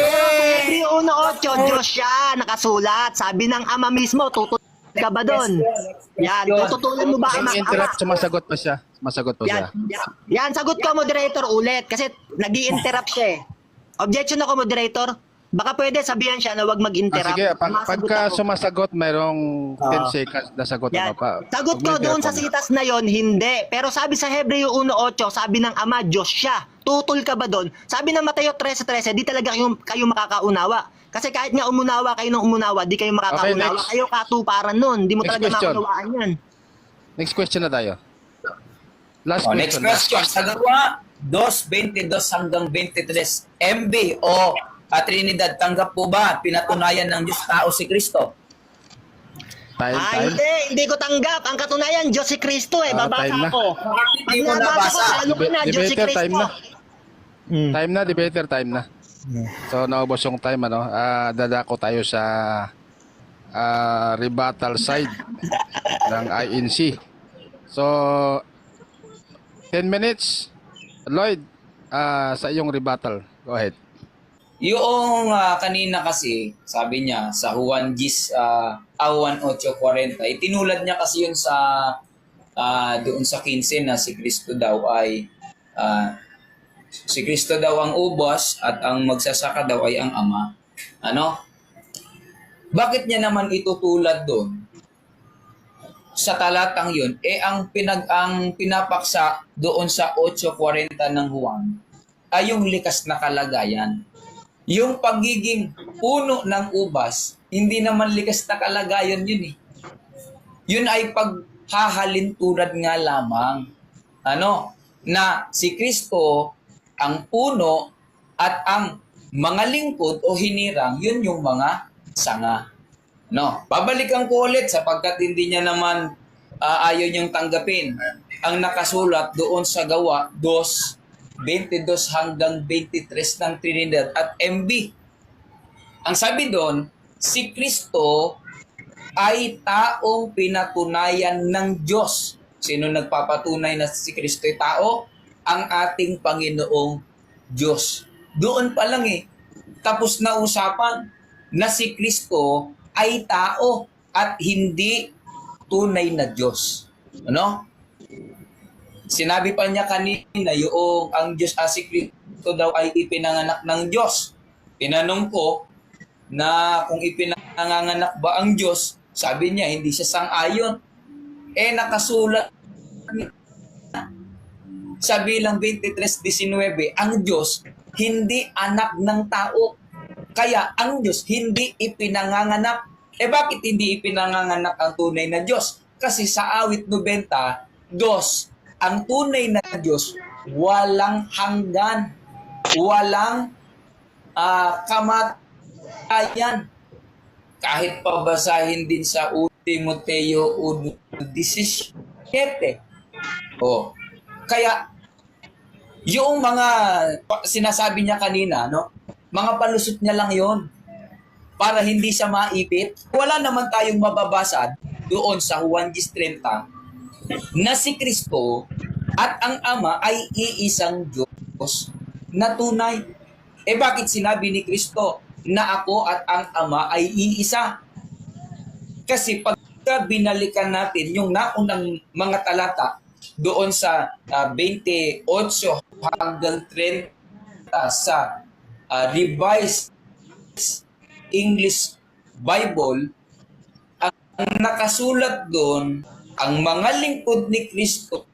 Speaker 1: Hebreo 1:8, Diyos siya nakasulat. Sabi ng Ama mismo, tututulan ka ba doon? Yan, tututulan mo ba ang Ama?
Speaker 7: Interrupt. Sumasagot pa siya.
Speaker 1: Yan, yan, sagot ko moderator ulit kasi nag-i-interrupt siya eh. Objection ako moderator. Baka pwede sabihan siya na wag mag-interrupt.
Speaker 7: Sige,
Speaker 1: Sumasagot
Speaker 7: pagka
Speaker 1: ako.
Speaker 7: sumasagot, mayroong 10 seconds na sagot.
Speaker 1: Yan.
Speaker 7: Ano pa.
Speaker 1: Sagot ko
Speaker 7: Huwag mo
Speaker 1: doon sa
Speaker 7: i-interrupt.
Speaker 1: sitas na yon hindi. Pero sabi sa Hebreo 1:8, sabi ng Ama, Diyos siya. Tutol ka ba doon? Sabi ng Mateo 13:13, di talaga kayo makakaunawa. Kasi kahit nga umunawa kayo ng umunawa, di kayo makakaunawa.
Speaker 7: next.
Speaker 1: Kayo katuparan nun. Di mo
Speaker 7: Next
Speaker 1: talaga
Speaker 7: question.
Speaker 1: makaunawaan yan.
Speaker 7: Next question na tayo. Last
Speaker 4: Next
Speaker 7: question.
Speaker 4: question. Sa gawa, 2:22 hanggang 23. MB o Trinidad, tanggap po ba pinatunayan ng Diyos tao si Kristo?
Speaker 7: Time.
Speaker 1: Hindi ko tanggap. Ang katunayan, Diyos si Kristo eh. Babasa
Speaker 7: time na.
Speaker 1: ako.
Speaker 4: Hindi
Speaker 1: Pag
Speaker 4: mo
Speaker 1: nabasa ko,
Speaker 4: nabasa.
Speaker 1: lalo ko na, Diyos si
Speaker 7: Debater,
Speaker 1: Kristo.
Speaker 7: time na. Time na, debater, time na. So, naubos yung time, ano. Dadako tayo sa rebuttal side ng INC. So, 10 minutes. Lloyd, sa iyong rebuttal. Go ahead.
Speaker 4: Yung kanina kasi, sabi niya, sa Juan 8:40, itinulad niya kasi yun sa doon sa 15 na si Kristo daw ay si Kristo daw ang ubos at ang magsasaka daw ay ang Ama. Ano? Bakit niya naman itutulad doon? sa talatang yun, ang pinapaksa doon sa 8:40 ng Juan ay yung likas na kalagayan. Yung pagiging puno ng ubas, hindi naman likas na kalagayan yun eh. Yun ay paghahalintulad nga lamang. Na si Kristo ang puno at ang mga lingkod o hinirang, yun yung mga sanga. Babalikan ko ulit sapagkat hindi niya naman ayaw niyang tanggapin. Ang nakasulat doon sa Gawa 2:22 hanggang 23 ng Trinidad at MB. Ang sabi doon, si Kristo ay taong pinatunayan ng Diyos. Sino nagpapatunay na si Kristo ay tao? Ang ating Panginoong Diyos. Doon pa lang tapos na usapan na si Kristo ay tao at hindi tunay na Diyos. Sinabi pa niya kanina yung ang Diyos si Kristo daw ay ipinanganak ng Diyos. Tinanong ko na kung ipinanganak ba ang Diyos, sabi niya hindi siya sang-ayon. Nakasulat sa bilang 23:19, ang Diyos hindi anak ng tao. Kaya ang Diyos hindi ipinanganganak. Bakit hindi ipinanganganak ang tunay na Diyos? Kasi sa awit 90, ang tunay na Diyos, walang hanggan, walang kamatayan. Kahit pabasahin din sa Timoteo 1:17. Kaya yung mga sinasabi niya kanina, mga palusot niya lang yon para hindi siya maipit. Wala naman tayong mababasa doon sa Juan 10:30 na si Kristo at ang Ama ay iisang Diyos na tunay. Bakit sinabi ni Kristo na ako at ang Ama ay iisa? Kasi pagka binalikan natin yung naunang mga talata doon sa 28 hanggang 30 sa Revised English Bible, ang nakasulat doon, ang mga lingkod ni Kristo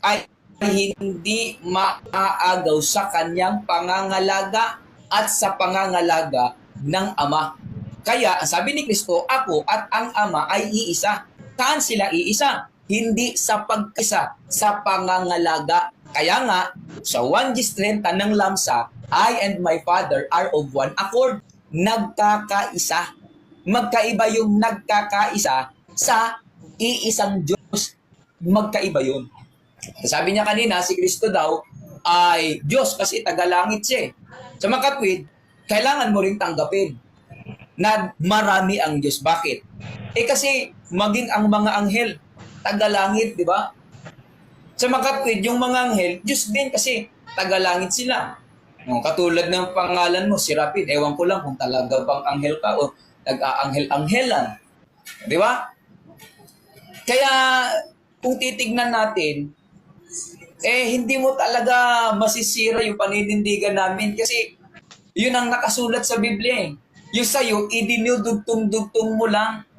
Speaker 4: ay hindi maaagaw sa kanyang pangangalaga at sa pangangalaga ng Ama. Kaya, sabi ni Kristo, ako at ang Ama ay iisa. Saan sila iisa? Hindi sa pagkisa, sa pangangalaga. Kaya nga, sa 1:30 ng Lamsa, I and my Father are of one accord. Nagkakaisa. Magkaiba yung nagkakaisa sa iisang Diyos. Magkaiba yun. Sabi niya kanina, si Kristo daw ay Diyos kasi tagalangit siya. Sa makatwid, kailangan mo rin tanggapin na marami ang Diyos. Bakit? Kasi maging ang mga anghel, tagalangit, di ba? Sa makatwid, yung mga anghel, Diyos din kasi tagalangit sila. Katulad ng pangalan mo, Serapin, ewan ko lang kung talaga bang anghel ka o nag-aanghel-anghelan. Di ba? Kaya, kung titignan natin, hindi mo talaga masisira yung paninindigan namin kasi yun ang nakasulat sa Biblia. Yung sa'yo, idinudugtong-dugtong mo lang.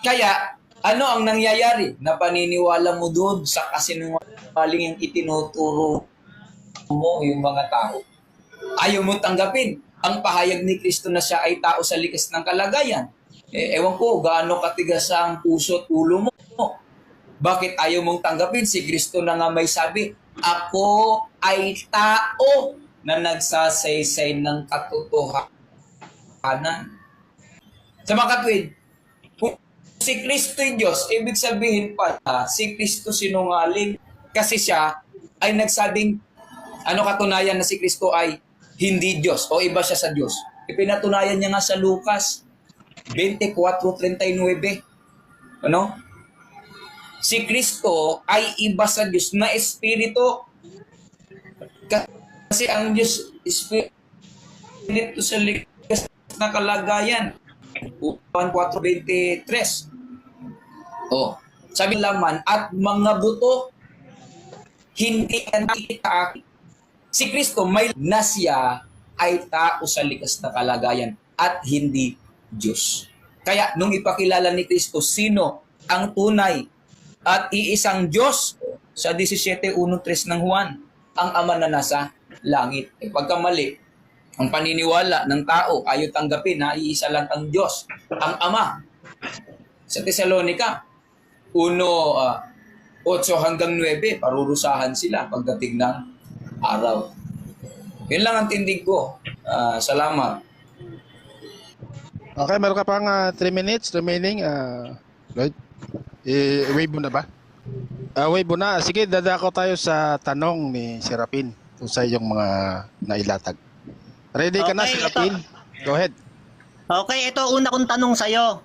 Speaker 4: Kaya, ano ang nangyayari na paniniwala mo doon sa kasinungaling yung itinuturo mo yung mga tao? Ayaw mo tanggapin ang pahayag ni Kristo na siya ay tao sa likas ng kalagayan. Ewan ko, gaano katigas ang puso at ulo mo. Bakit ayaw mong tanggapin? Si Kristo na nga may sabi, ako ay tao na nagsasaysay ng katotohanan. Sa mga katwid, si Kristo ay Diyos, ibig sabihin pa, si Kristo sinungaling kasi siya ay nagsabing, katunayan na si Kristo ay hindi Diyos o iba siya sa Diyos. Ipinatunayan niya nga sa Lucas 24:39. Si Kristo ay iba sa Diyos na Espiritu. Kasi ang Diyos, Espiritu sa likas na kalagayan. 1:4:23. Sabi laman, at mga buto, hindi nakita. Si Kristo may na siya ay tao sa likas na kalagayan at hindi Diyos. Kaya nung ipakilala ni Kristo sino ang tunay at iisang Diyos sa 17:1-3 ng Juan, ang Ama na nasa langit. Pagkamali, ang paniniwala ng tao, ayaw tanggapin na iisa lang ang Diyos, ang Ama. Sa Tesalonica, 1:8-9, parurusahan sila pagdating ng araw. Yun lang ang tindig ko. Salamat.
Speaker 7: Okay, meron ka pang 3 minutes remaining. Lloyd, i-wave mo na ba? Wave mo na. Sige, dadako tayo sa tanong ni Serapin kung sa iyong mga nailatag. Ready ka na,
Speaker 1: Okay,
Speaker 7: Serapin? Go ahead.
Speaker 1: Okay, ito una kong tanong sa'yo.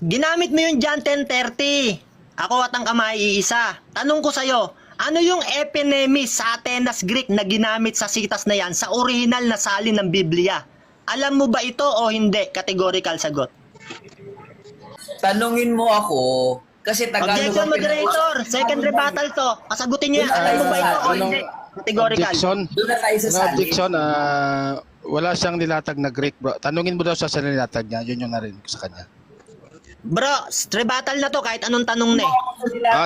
Speaker 1: Ginamit mo yung John 10:30. Ako at ang Ama ay iisa. Tanong ko sa'yo, ano yung epinemis sa Atenas Greek na ginamit sa sitas na yan sa original na salin ng Biblia? Alam mo ba ito o hindi? Categorical sagot.
Speaker 4: Tanungin mo ako, kasi Tagalog
Speaker 1: Objection,
Speaker 4: ang
Speaker 1: moderator. Second rebuttal to. Pasagutin niyo yan. Alam mo ba ito o hindi? Categorical.
Speaker 7: Objection.
Speaker 4: Doon na tayo sa salin.
Speaker 7: Objection. Wala siyang nilatag na Greek, bro. Tanungin mo daw sa nilatag niya. Yun yung narinig ko sa kanya.
Speaker 1: Bro, rebuttal na to kahit anong tanong na eh.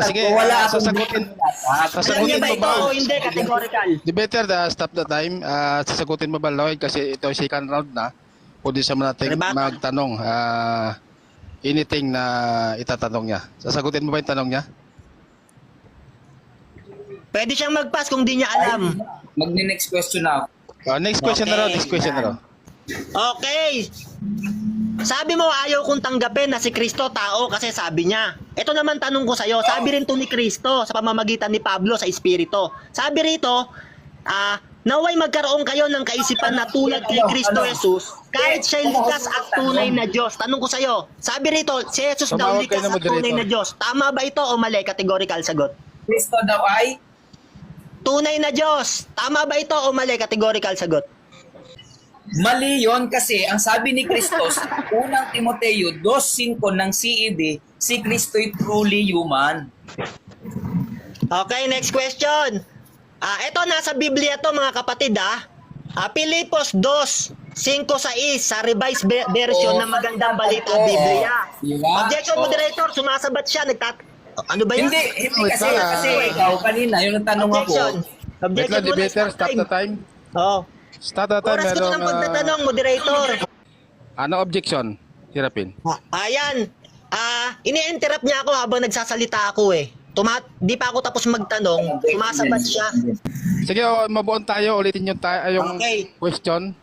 Speaker 7: Sige,
Speaker 4: Wala akong
Speaker 7: sasagutin.
Speaker 1: Alam niya
Speaker 7: Sasagutin
Speaker 1: ba
Speaker 7: mo
Speaker 1: ito
Speaker 7: ba?
Speaker 1: o hindi? Categorical.
Speaker 7: The better stop the time. Sasagutin mo ba, Lloyd? Kasi ito second round na. Pwede sa natin
Speaker 1: Rebuttal.
Speaker 7: magtanong. Anything na itatanong niya. Sasagutin mo ba yung tanong niya?
Speaker 1: Pwede siyang mag-pass kung di niya alam.
Speaker 4: Mag-next question na ako.
Speaker 7: Next question na raw. Next question na raw.
Speaker 1: Okay. Sabi mo ayaw kong tanggapin na si Kristo tao kasi sabi niya. Ito naman tanong ko sa'yo. Sabi rin to ni Kristo sa pamamagitan ni Pablo sa Espiritu. Sabi rito, naway magkaroon kayo ng kaisipan na tulad kay Kristo Jesus kahit siya'y likas at tunay na Diyos. Tanong ko sa'yo. Sabi rito, si Jesus daw
Speaker 7: Tumawag kayo
Speaker 1: likas
Speaker 7: ng
Speaker 1: at tunay
Speaker 7: moderator.
Speaker 1: na Diyos. Tama ba ito o mali? Categorical sagot.
Speaker 4: Kristo daw ay
Speaker 1: Tunay na Diyos. Tama ba ito o mali? Categorical sagot.
Speaker 4: mali yon kasi ang sabi ni Kristo sa unang Timoteo 2:5 ng CED, si Kristo'y truly human.
Speaker 1: Okay, next question. Ito nasa Biblia to mga kapatid Pilipos 2:5-6 sa revised version ng Magandang Balita Biblia.
Speaker 4: Diba?
Speaker 1: Objection, moderator, sumasabat siya. Ano ba yan?
Speaker 4: Hindi kasi ikaw kanina yung tanong ako.
Speaker 1: Objection.
Speaker 7: Wait
Speaker 1: Objection
Speaker 7: lang,
Speaker 1: muna,
Speaker 7: debater. Stop the time.
Speaker 1: Oh.
Speaker 7: Stop the time.
Speaker 1: Oras ko ng pagtatanong, moderator.
Speaker 7: Ano objection? Hirapin.
Speaker 1: Ayan. Ini-interrupt niya ako habang nagsasalita ako eh. Di pa ako tapos magtanong, sumasabat siya.
Speaker 7: Sige, mabuon tayo. Ulitin yung
Speaker 1: Okay.
Speaker 7: question.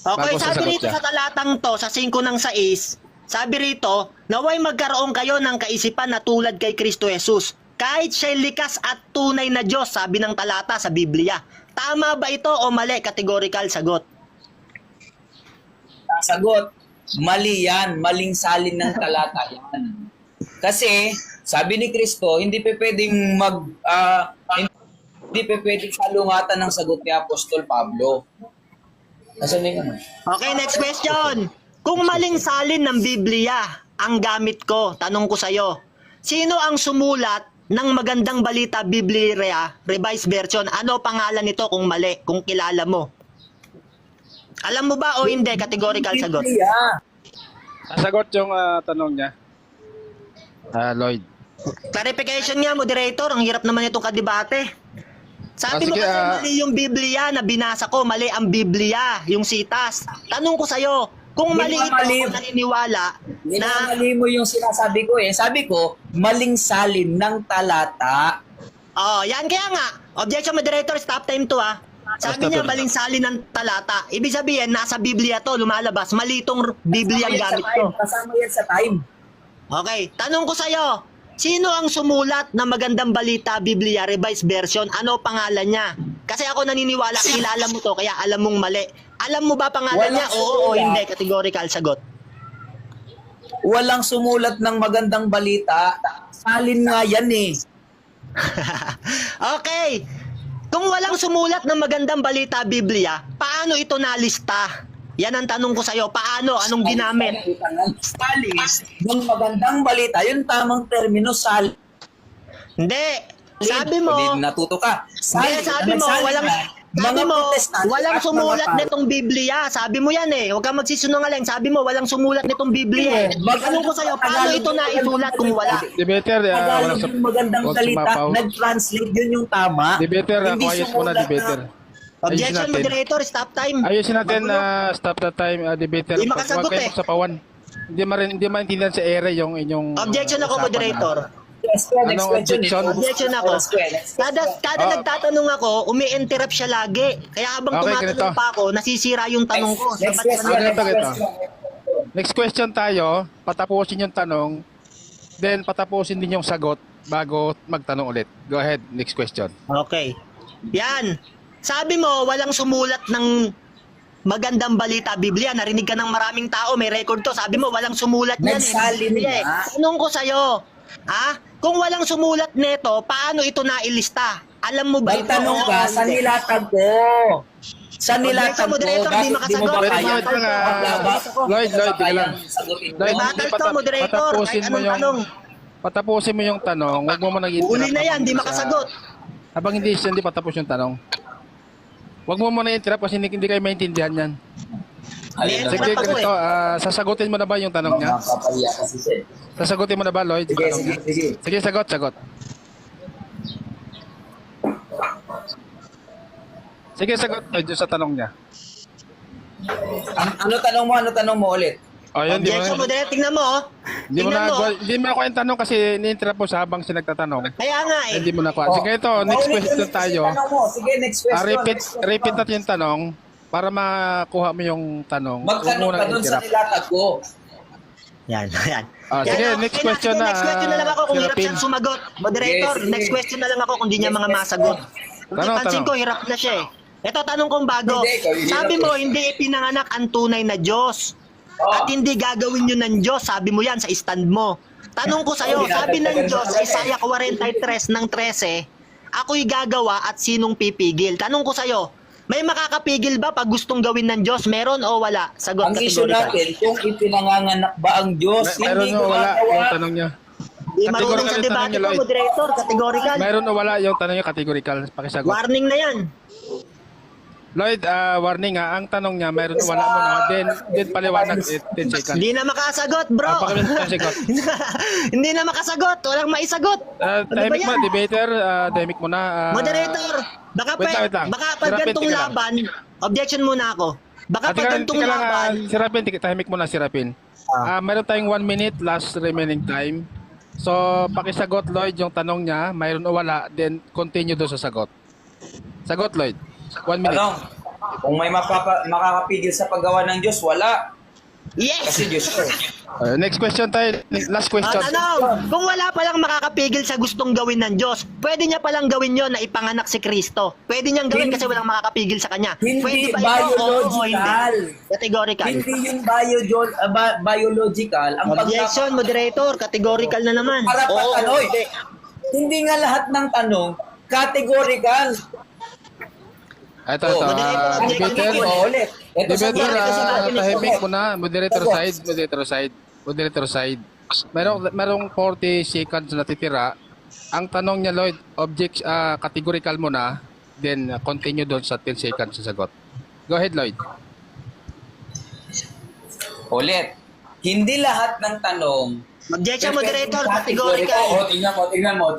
Speaker 1: Okay,
Speaker 7: Bago
Speaker 1: sabi
Speaker 7: sasagot
Speaker 1: rito
Speaker 7: siya.
Speaker 1: sa talatang to, sa 5:6, sabi rito, naway magkaroon kayo ng kaisipan na tulad kay Kristo Jesus. Kahit siya'y likas at tunay na Diyos, sabi ng talata sa Biblia. Tama ba ito o mali? Categorical sagot.
Speaker 4: Sagot, mali yan. Maling salin ng talata yan. Kasi, sabi ni Kristo, hindi pa pwedeng hindi pa pwedeng salungatan ng sagot ni Apostol Pablo. Nasaan na yung ano?
Speaker 1: Okay, next question. Kung maling salin ng Biblia ang gamit ko, tanong ko sa'yo, sino ang sumulat ng Magandang Balita Biblia Revised Version? Ano pangalan nito kung mali, kung kilala mo? Alam mo ba o hindi? Categorical sagot.
Speaker 4: Biblia.
Speaker 7: Sasagot yung tanong niya. Lloyd.
Speaker 1: Clarification nga, moderator. Ang hirap naman itong kadebate. Sabi mo
Speaker 7: Sige,
Speaker 1: kasi mali yung Biblia na binasa ko. Mali ang Biblia, yung sitas. Tanong ko sa'yo, kung mali
Speaker 4: Hindi
Speaker 1: ito,
Speaker 4: mali.
Speaker 1: kung naniniwala
Speaker 4: Hindi
Speaker 1: na...
Speaker 4: na mali mo yung sinasabi ko eh. Sabi ko, maling salin ng talata.
Speaker 1: Oh, yan kaya nga. Objection, moderator. Stop time to Sabi
Speaker 7: Stop
Speaker 1: niya
Speaker 7: time.
Speaker 1: maling salin ng talata. Ibig sabihin, nasa Biblia to, lumalabas. Mali itong Biblia ang gamit ko.
Speaker 4: Kasama yan sa time.
Speaker 1: Okay, tanong ko sa'yo, sino ang sumulat ng Magandang Balita Biblia Revised Version? Ano pangalan niya? Kasi ako naniniwala, kilala mo to, kaya alam mong mali. Alam mo ba pangalan
Speaker 4: Walang
Speaker 1: niya? Oo o
Speaker 4: sumulat.
Speaker 1: hindi? Categorical sagot.
Speaker 4: Walang sumulat ng magandang balita. Salin nga yan eh.
Speaker 1: Okay, kung walang sumulat ng Magandang Balita Biblia, paano ito nalista? Yan ang tanong ko sa'yo. Paano? Anong ginamit?
Speaker 4: Salin ng magandang balita. Yun tamang termino, salin.
Speaker 1: Hindi. Sabi mo,
Speaker 4: Natuto ka.
Speaker 1: hindi, sabi mo, Sabi
Speaker 8: Mga
Speaker 1: mo,
Speaker 8: protestante
Speaker 1: walang
Speaker 8: at mga
Speaker 1: sumulat
Speaker 8: pari.
Speaker 1: nitong Biblia. Sabi mo yan eh. Huwag kang magsisinungaling. Sabi mo, walang sumulat nitong Biblia eh. Tanong ko sa'yo, paano ito naisulat kung wala?
Speaker 7: Debater,
Speaker 8: Tagalog yung magandang
Speaker 7: huwag
Speaker 8: salita,
Speaker 7: sumapaw.
Speaker 8: nag-translate yun yung tama.
Speaker 7: Debater,
Speaker 8: Hindi
Speaker 7: quiet muna,
Speaker 8: sumulat
Speaker 7: debater.
Speaker 8: na-
Speaker 1: Objection,
Speaker 7: natin.
Speaker 1: moderator, stop time.
Speaker 7: Ayusin natin stop the time, debater.
Speaker 1: Di makasagot
Speaker 7: Huwag kayo
Speaker 1: eh.
Speaker 7: magsapawan. Hindi maintindihan sa ere yung inyong...
Speaker 1: Objection ako,
Speaker 7: usapan,
Speaker 1: moderator.
Speaker 8: Yes, next
Speaker 7: Anong
Speaker 8: question.
Speaker 7: objection?
Speaker 1: Objection ako. Kada nagtatanong ako, umi-interrupt siya lagi. Kaya habang
Speaker 7: Okay,
Speaker 1: tumatanong
Speaker 7: ganito.
Speaker 1: pa ako, nasisira yung tanong ko.
Speaker 8: Next
Speaker 1: Sapat
Speaker 8: question.
Speaker 1: ba
Speaker 7: Ganito,
Speaker 8: Next
Speaker 7: ganito.
Speaker 8: question.
Speaker 7: Next question tayo, patapusin yung tanong, then patapusin din yung sagot bago magtanong ulit. Go ahead, next question.
Speaker 1: Okay. Yan. Sabi mo, walang sumulat ng magandang balita Biblia. Narinig ka ng maraming tao, may record to. Sabi mo, walang sumulat niyan
Speaker 8: Nagsalin
Speaker 1: Biblia
Speaker 8: nga.
Speaker 1: Tanong ko sa'yo, kung walang sumulat nito, paano ito nailista? Alam mo ba ito?
Speaker 8: Magtanong ka,
Speaker 1: Oo,
Speaker 8: sa
Speaker 1: hindi.
Speaker 8: nilatag ko? Sa nilatag ko,
Speaker 1: Moderator, di
Speaker 8: bakit di mo
Speaker 1: makasagot.
Speaker 8: ba
Speaker 7: Wait,
Speaker 8: kaya?
Speaker 7: wait lang, Lloyd, tika lang.
Speaker 8: Sagutin mo.
Speaker 7: Lloyd,
Speaker 1: May battle to, moderator.
Speaker 7: patapusin
Speaker 1: Kahit
Speaker 7: mo
Speaker 1: anong
Speaker 7: yung
Speaker 1: tanong.
Speaker 7: patapusin mo yung tanong, huwag mo nag-interrupt.
Speaker 1: Uli na yan, di makasagot.
Speaker 7: Habang hindi patapos yung tanong. Huwag mo muna interrupt kasi hindi kayo maintindihan yan.
Speaker 8: Ayun
Speaker 1: Sige,
Speaker 7: Sige,
Speaker 1: Interrupt ako
Speaker 7: ganito, sasagutin mo na ba yung tanong niya?
Speaker 8: Nakakapahiya kasi siya.
Speaker 7: Sasagutin mo na ba, Lloyd? yung
Speaker 8: Sige,
Speaker 7: tanong
Speaker 8: sige,
Speaker 7: niya?
Speaker 8: sige.
Speaker 7: Sige, sagot. Sige, sagot Lloyd yung sa tanong niya.
Speaker 8: Ano tanong mo ulit?
Speaker 7: O, yun, di mo
Speaker 1: Objection,
Speaker 7: na,
Speaker 1: moderator. Tingnan mo, oh.
Speaker 7: hindi mo
Speaker 1: Tingnan
Speaker 7: na,
Speaker 1: mo.
Speaker 7: hindi mo na ako yung tanong kasi ni-interrupt mo sa habang siya nagtatanong.
Speaker 1: Kaya nga eh.
Speaker 7: Hindi mo na kuha. Sige, ito, next
Speaker 8: Paulit
Speaker 7: question
Speaker 8: ulit
Speaker 7: tayo.
Speaker 8: yung tanong mo. Sige, next question.
Speaker 7: Repeat natin yung tanong para makuha mo yung tanong. Huwag
Speaker 8: Magtanong
Speaker 7: mo
Speaker 8: ka
Speaker 7: nang
Speaker 8: dun sa
Speaker 7: interrupt.
Speaker 8: nilatag ko.
Speaker 1: Yan, yan.
Speaker 7: Sige,
Speaker 1: Yan,
Speaker 7: next
Speaker 1: okay
Speaker 7: question
Speaker 1: sige,
Speaker 7: na,
Speaker 1: Next question na lang ako kung hirap
Speaker 7: Serapin.
Speaker 1: siyang sumagot. Moderator,
Speaker 8: Sige, sige.
Speaker 1: next question na lang ako kung di niya mga masagot. Kasi
Speaker 7: Tanong,
Speaker 1: pansin
Speaker 7: tanong.
Speaker 1: ko, hirap na siya eh. Ito, tanong kong bago.
Speaker 8: Hindi, ikaw yung hirap
Speaker 1: Sabi mo,
Speaker 8: eh.
Speaker 1: hindi ipinanganak ang tunay na Diyos.
Speaker 8: Oh.
Speaker 1: At hindi gagawin yun ng Diyos. Sabi mo yan sa stand mo. Tanong ko sa'yo,
Speaker 8: Oh,
Speaker 1: sabi ng
Speaker 8: dinadagdagan
Speaker 1: Diyos,
Speaker 8: mo talaga eh.
Speaker 1: Isaiah 43 ng 13, ako'y gagawa at sinong pipigil? Tanong ko sa'yo, may makakapigil ba pag gustong gawin ng Diyos? Meron o wala? Sagot
Speaker 8: Ang issue
Speaker 1: kategorikal.
Speaker 8: natin, kung ipinanganganak ba ang Diyos,
Speaker 7: Meron
Speaker 8: hindi
Speaker 7: o wala
Speaker 8: gumagawa.
Speaker 7: yung tanong niya.
Speaker 1: Di marunong
Speaker 7: Categorical
Speaker 1: sa
Speaker 7: yung
Speaker 1: debate
Speaker 7: tanong niya,
Speaker 1: ko,
Speaker 7: Lloyd.
Speaker 1: moderator, kategorikal.
Speaker 7: Meron o wala yung tanong niya, categorical. Pakisagot.
Speaker 1: Warning na yan.
Speaker 7: Lloyd, warning ang tanong niya, meron o wala mo na. Then paliwanag, 10 seconds.
Speaker 1: Hindi na makasagot, bro.
Speaker 7: Pakisagot.
Speaker 1: Hindi na makasagot. Walang maisagot. Ano ba
Speaker 7: Tahimik mo,
Speaker 1: yan?
Speaker 7: debater, tahimik mo na.
Speaker 1: Moderator, baka
Speaker 7: wait lang.
Speaker 1: baka pag
Speaker 7: Serapin,
Speaker 1: gantong
Speaker 7: tika lang.
Speaker 1: laban, objection muna ako. Baka pag gantong laban,
Speaker 7: Si Rapin, tahimik mo na si Rapin. Meron tayong 1 minute last remaining time. So, pakisagot Lloyd yung tanong niya, mayroon o wala, then continue doon sa sagot. Sagot Lloyd. 1 minute.
Speaker 8: Tanong, kung may makakapigil sa paggawa ng Diyos, wala.
Speaker 1: yes!
Speaker 8: Kasi Diyos ko.
Speaker 7: Next question tayo. Last question.
Speaker 1: Tanong, kung wala palang makakapigil sa gustong gawin ng Diyos, pwede niya palang gawin yon na ipanganak si Kristo. Pwede niyang gawin kasi walang makakapigil sa kanya.
Speaker 8: Hindi
Speaker 1: Pwede ba ito? Oo o hindi?
Speaker 8: biological.
Speaker 1: Categorical.
Speaker 8: Hindi yung biological. Ang
Speaker 1: Objection, moderator. Categorical na naman.
Speaker 8: Para
Speaker 1: Oo,
Speaker 8: patanoy.
Speaker 1: hindi.
Speaker 8: Hindi nga lahat ng tanong categorical.
Speaker 7: Ito.
Speaker 1: moderator,
Speaker 7: Debater.
Speaker 8: Ulit. Ito sa
Speaker 7: Debater,
Speaker 1: Moderator,
Speaker 7: tahimik mo na. Moderator side. Merong 40 seconds na titira. Ang tanong niya, Lloyd, categorical mo na. Then, continue doon sa 10 seconds sa sagot. Go ahead, Lloyd.
Speaker 8: Ulit. Hindi lahat ng tanong
Speaker 1: Objection, moderator.
Speaker 8: categorical.
Speaker 1: Categorical.
Speaker 8: Tingnan mo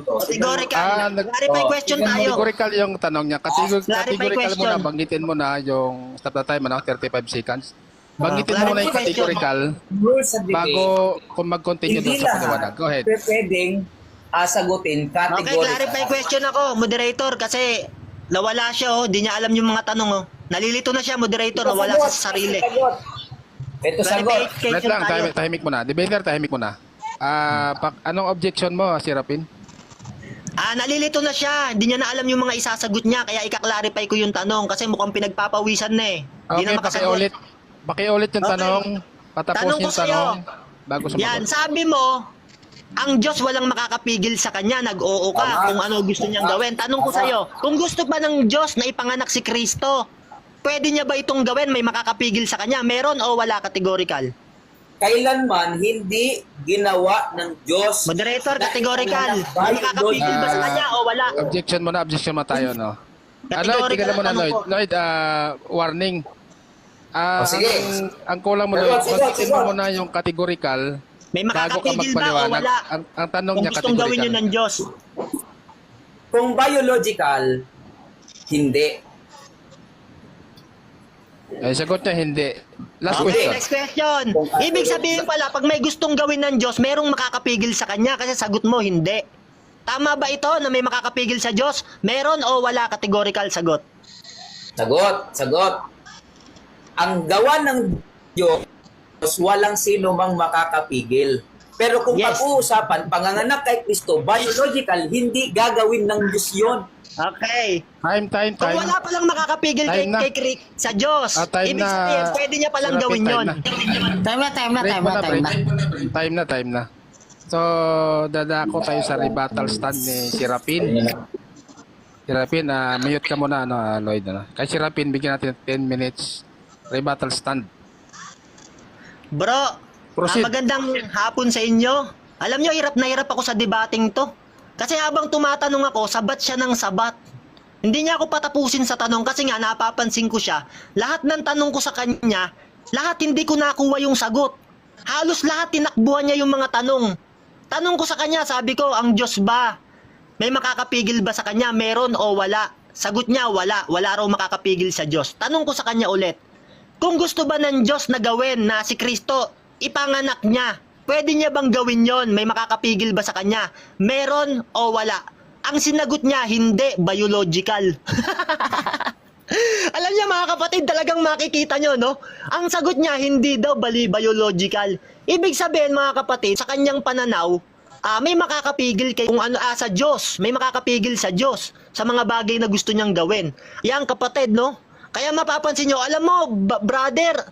Speaker 8: to.
Speaker 1: Categorical. Clarify question tayo.
Speaker 7: Categorical yung tanong niya.
Speaker 1: Clarify
Speaker 7: Categorical mo na,
Speaker 1: question.
Speaker 7: banggitin mo na yung stop the time, 35 seconds. Banggitin mo na yung
Speaker 1: Clarify question.
Speaker 7: categorical
Speaker 8: Rules sa debate.
Speaker 7: bago kung mag-continue
Speaker 8: Hindi
Speaker 7: doon sa paliwanag. Go ahead.
Speaker 8: pwedeng sagutin
Speaker 1: Okay,
Speaker 8: categorical.
Speaker 1: clarify question ako, moderator, kasi nawala siya, oh. Di niya alam yung mga tanong, oh. Nalilito na siya, moderator, nawala siya sa sarili.
Speaker 8: Ito sagot.
Speaker 1: Clarify
Speaker 7: Wait
Speaker 1: question
Speaker 7: lang,
Speaker 1: tayo.
Speaker 7: tahimik mo na. Debater, tahimik mo na. Anong objection mo, si Rapin?
Speaker 1: Nalilito na siya. Hindi niya na alam yung mga isasagot niya, kaya ika-clarify ko yung tanong kasi mukhang pinagpapawisan na eh. Hindi
Speaker 7: Okay,
Speaker 1: na makasagot.
Speaker 7: pakiulit yung
Speaker 1: Okay.
Speaker 7: tanong. Patapos
Speaker 1: Tanong ko
Speaker 7: yung
Speaker 1: sa'yo.
Speaker 7: tanong bago
Speaker 1: Yan,
Speaker 7: sumagot.
Speaker 1: sabi mo, ang Diyos walang makakapigil sa kanya, nag-oo ka kung ano gusto niyang gawin. Tanong ko sa'yo, kung gusto ba ng Diyos na ipanganak si Kristo, pwede niya ba itong gawin, may makakapigil sa kanya? Meron o wala, categorical?
Speaker 8: Kailanman hindi ginawa ng Diyos.
Speaker 1: Moderator, categorical. May makakapigil ba sa kanya o wala?
Speaker 7: Objection mo tayo, no? Lloyd, tingnan mo na,
Speaker 1: Categorical
Speaker 7: Lloyd.
Speaker 1: ko.
Speaker 7: Lloyd, warning.
Speaker 4: Oh, sige.
Speaker 7: Ang kulang mo,
Speaker 4: Sagot,
Speaker 7: Lloyd,
Speaker 4: sagot,
Speaker 7: kontikin
Speaker 4: sagot.
Speaker 7: mo muna yung categorical
Speaker 1: May
Speaker 7: bago ka
Speaker 1: makakapigil ba o
Speaker 7: magpaliwanag.
Speaker 1: wala?
Speaker 7: Ang tanong
Speaker 1: Kung
Speaker 7: niya,
Speaker 1: gustong gawin
Speaker 7: categorical.
Speaker 1: nyo ng Diyos.
Speaker 8: Kung biological, hindi.
Speaker 7: Sagot niya, hindi. Last
Speaker 1: Okay,
Speaker 7: question.
Speaker 1: next question. Ibig sabihin pala, pag may gustong gawin ng Diyos, merong makakapigil sa kanya kasi sagot mo, hindi. Tama ba ito na may makakapigil sa Diyos? Meron o wala? Categorical sagot.
Speaker 8: Sagot. Ang gawa ng Diyos, walang sino mang makakapigil. Pero kung
Speaker 1: Yes.
Speaker 8: pag-uusapan, panganganak kay Kristo, biological, hindi gagawin ng Diyos yun.
Speaker 1: Okay.
Speaker 7: Time.
Speaker 1: Kung wala palang makakapigil
Speaker 7: Time na.
Speaker 1: sa Diyos,
Speaker 7: Time
Speaker 1: ibig
Speaker 7: na.
Speaker 1: sabihin, pwede niya palang
Speaker 7: Serapin,
Speaker 1: gawin
Speaker 7: time
Speaker 1: yon.
Speaker 7: na.
Speaker 3: Time
Speaker 7: Break muna, break. Time na. So, dadako tayo sa rebuttal stand ni Serapin. Serapin, mute ka muna, Lloyd. Kay Serapin, bigyan natin 10 minutes rebuttal stand.
Speaker 1: Bro,
Speaker 7: Proceed.
Speaker 1: magandang hapon sa inyo. Alam nyo, hirap na hirap ako sa debating to. Kasi habang tumatanong ako, sabat siya ng sabat. Hindi niya ako patapusin sa tanong kasi nga napapansin ko siya. Lahat ng tanong ko sa kanya, lahat hindi ko nakuha yung sagot. Halos lahat tinakbuhan niya yung mga tanong. Tanong ko sa kanya, sabi ko, ang Diyos ba? May makakapigil ba sa kanya? Meron o wala? Sagot niya, wala. Wala raw makakapigil sa Diyos. Tanong ko sa kanya ulit, kung gusto ba ng Diyos na gawin na si Kristo, ipanganak niya, pwede niya bang gawin yon? May makakapigil ba sa kanya? Meron o wala? Ang sinagot niya, hindi, biological. Alam niya mga kapatid, talagang makikita nyo, no? Ang sagot niya, hindi daw biological. Ibig sabihin mga kapatid, sa kanyang pananaw, may makakapigil kay kung ano sa Diyos. May makakapigil sa Diyos sa mga bagay na gusto niyang gawin. Yan kapatid, no? Kaya mapapansin nyo, alam mo, brother,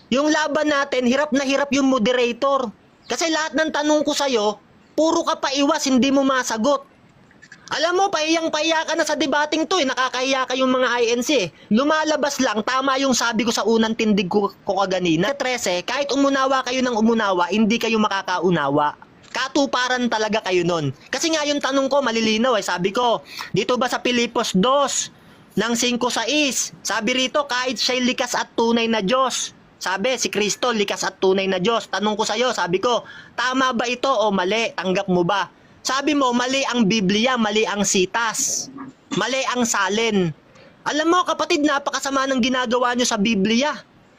Speaker 1: yung laban natin, hirap na hirap yung moderator. Kasi lahat ng tanong ko sa'yo, puro ka pa iwas, hindi mo masagot. Alam mo, pahiyang-pahiya ka na sa debating to, nakakahiya ka yung mga INC. Lumalabas lang, tama yung sabi ko sa unang tindig ko kaganina. 13, kahit umunawa kayo ng umunawa, hindi kayo makakaunawa. Katuparan talaga kayo nun. Kasi nga yung tanong ko, malilinaw sabi ko, dito ba sa Pilipos 2, ng 5:6, sabi rito, kahit siya'y likas at tunay na Diyos. Sabi, si Kristo, likas at tunay na Diyos. Tanong ko sa'yo, sabi ko, tama ba ito o mali? Tanggap mo ba? Sabi mo, mali ang Biblia, mali ang sitas, mali ang salin. Alam mo kapatid, napakasama ng ginagawa nyo sa Biblia.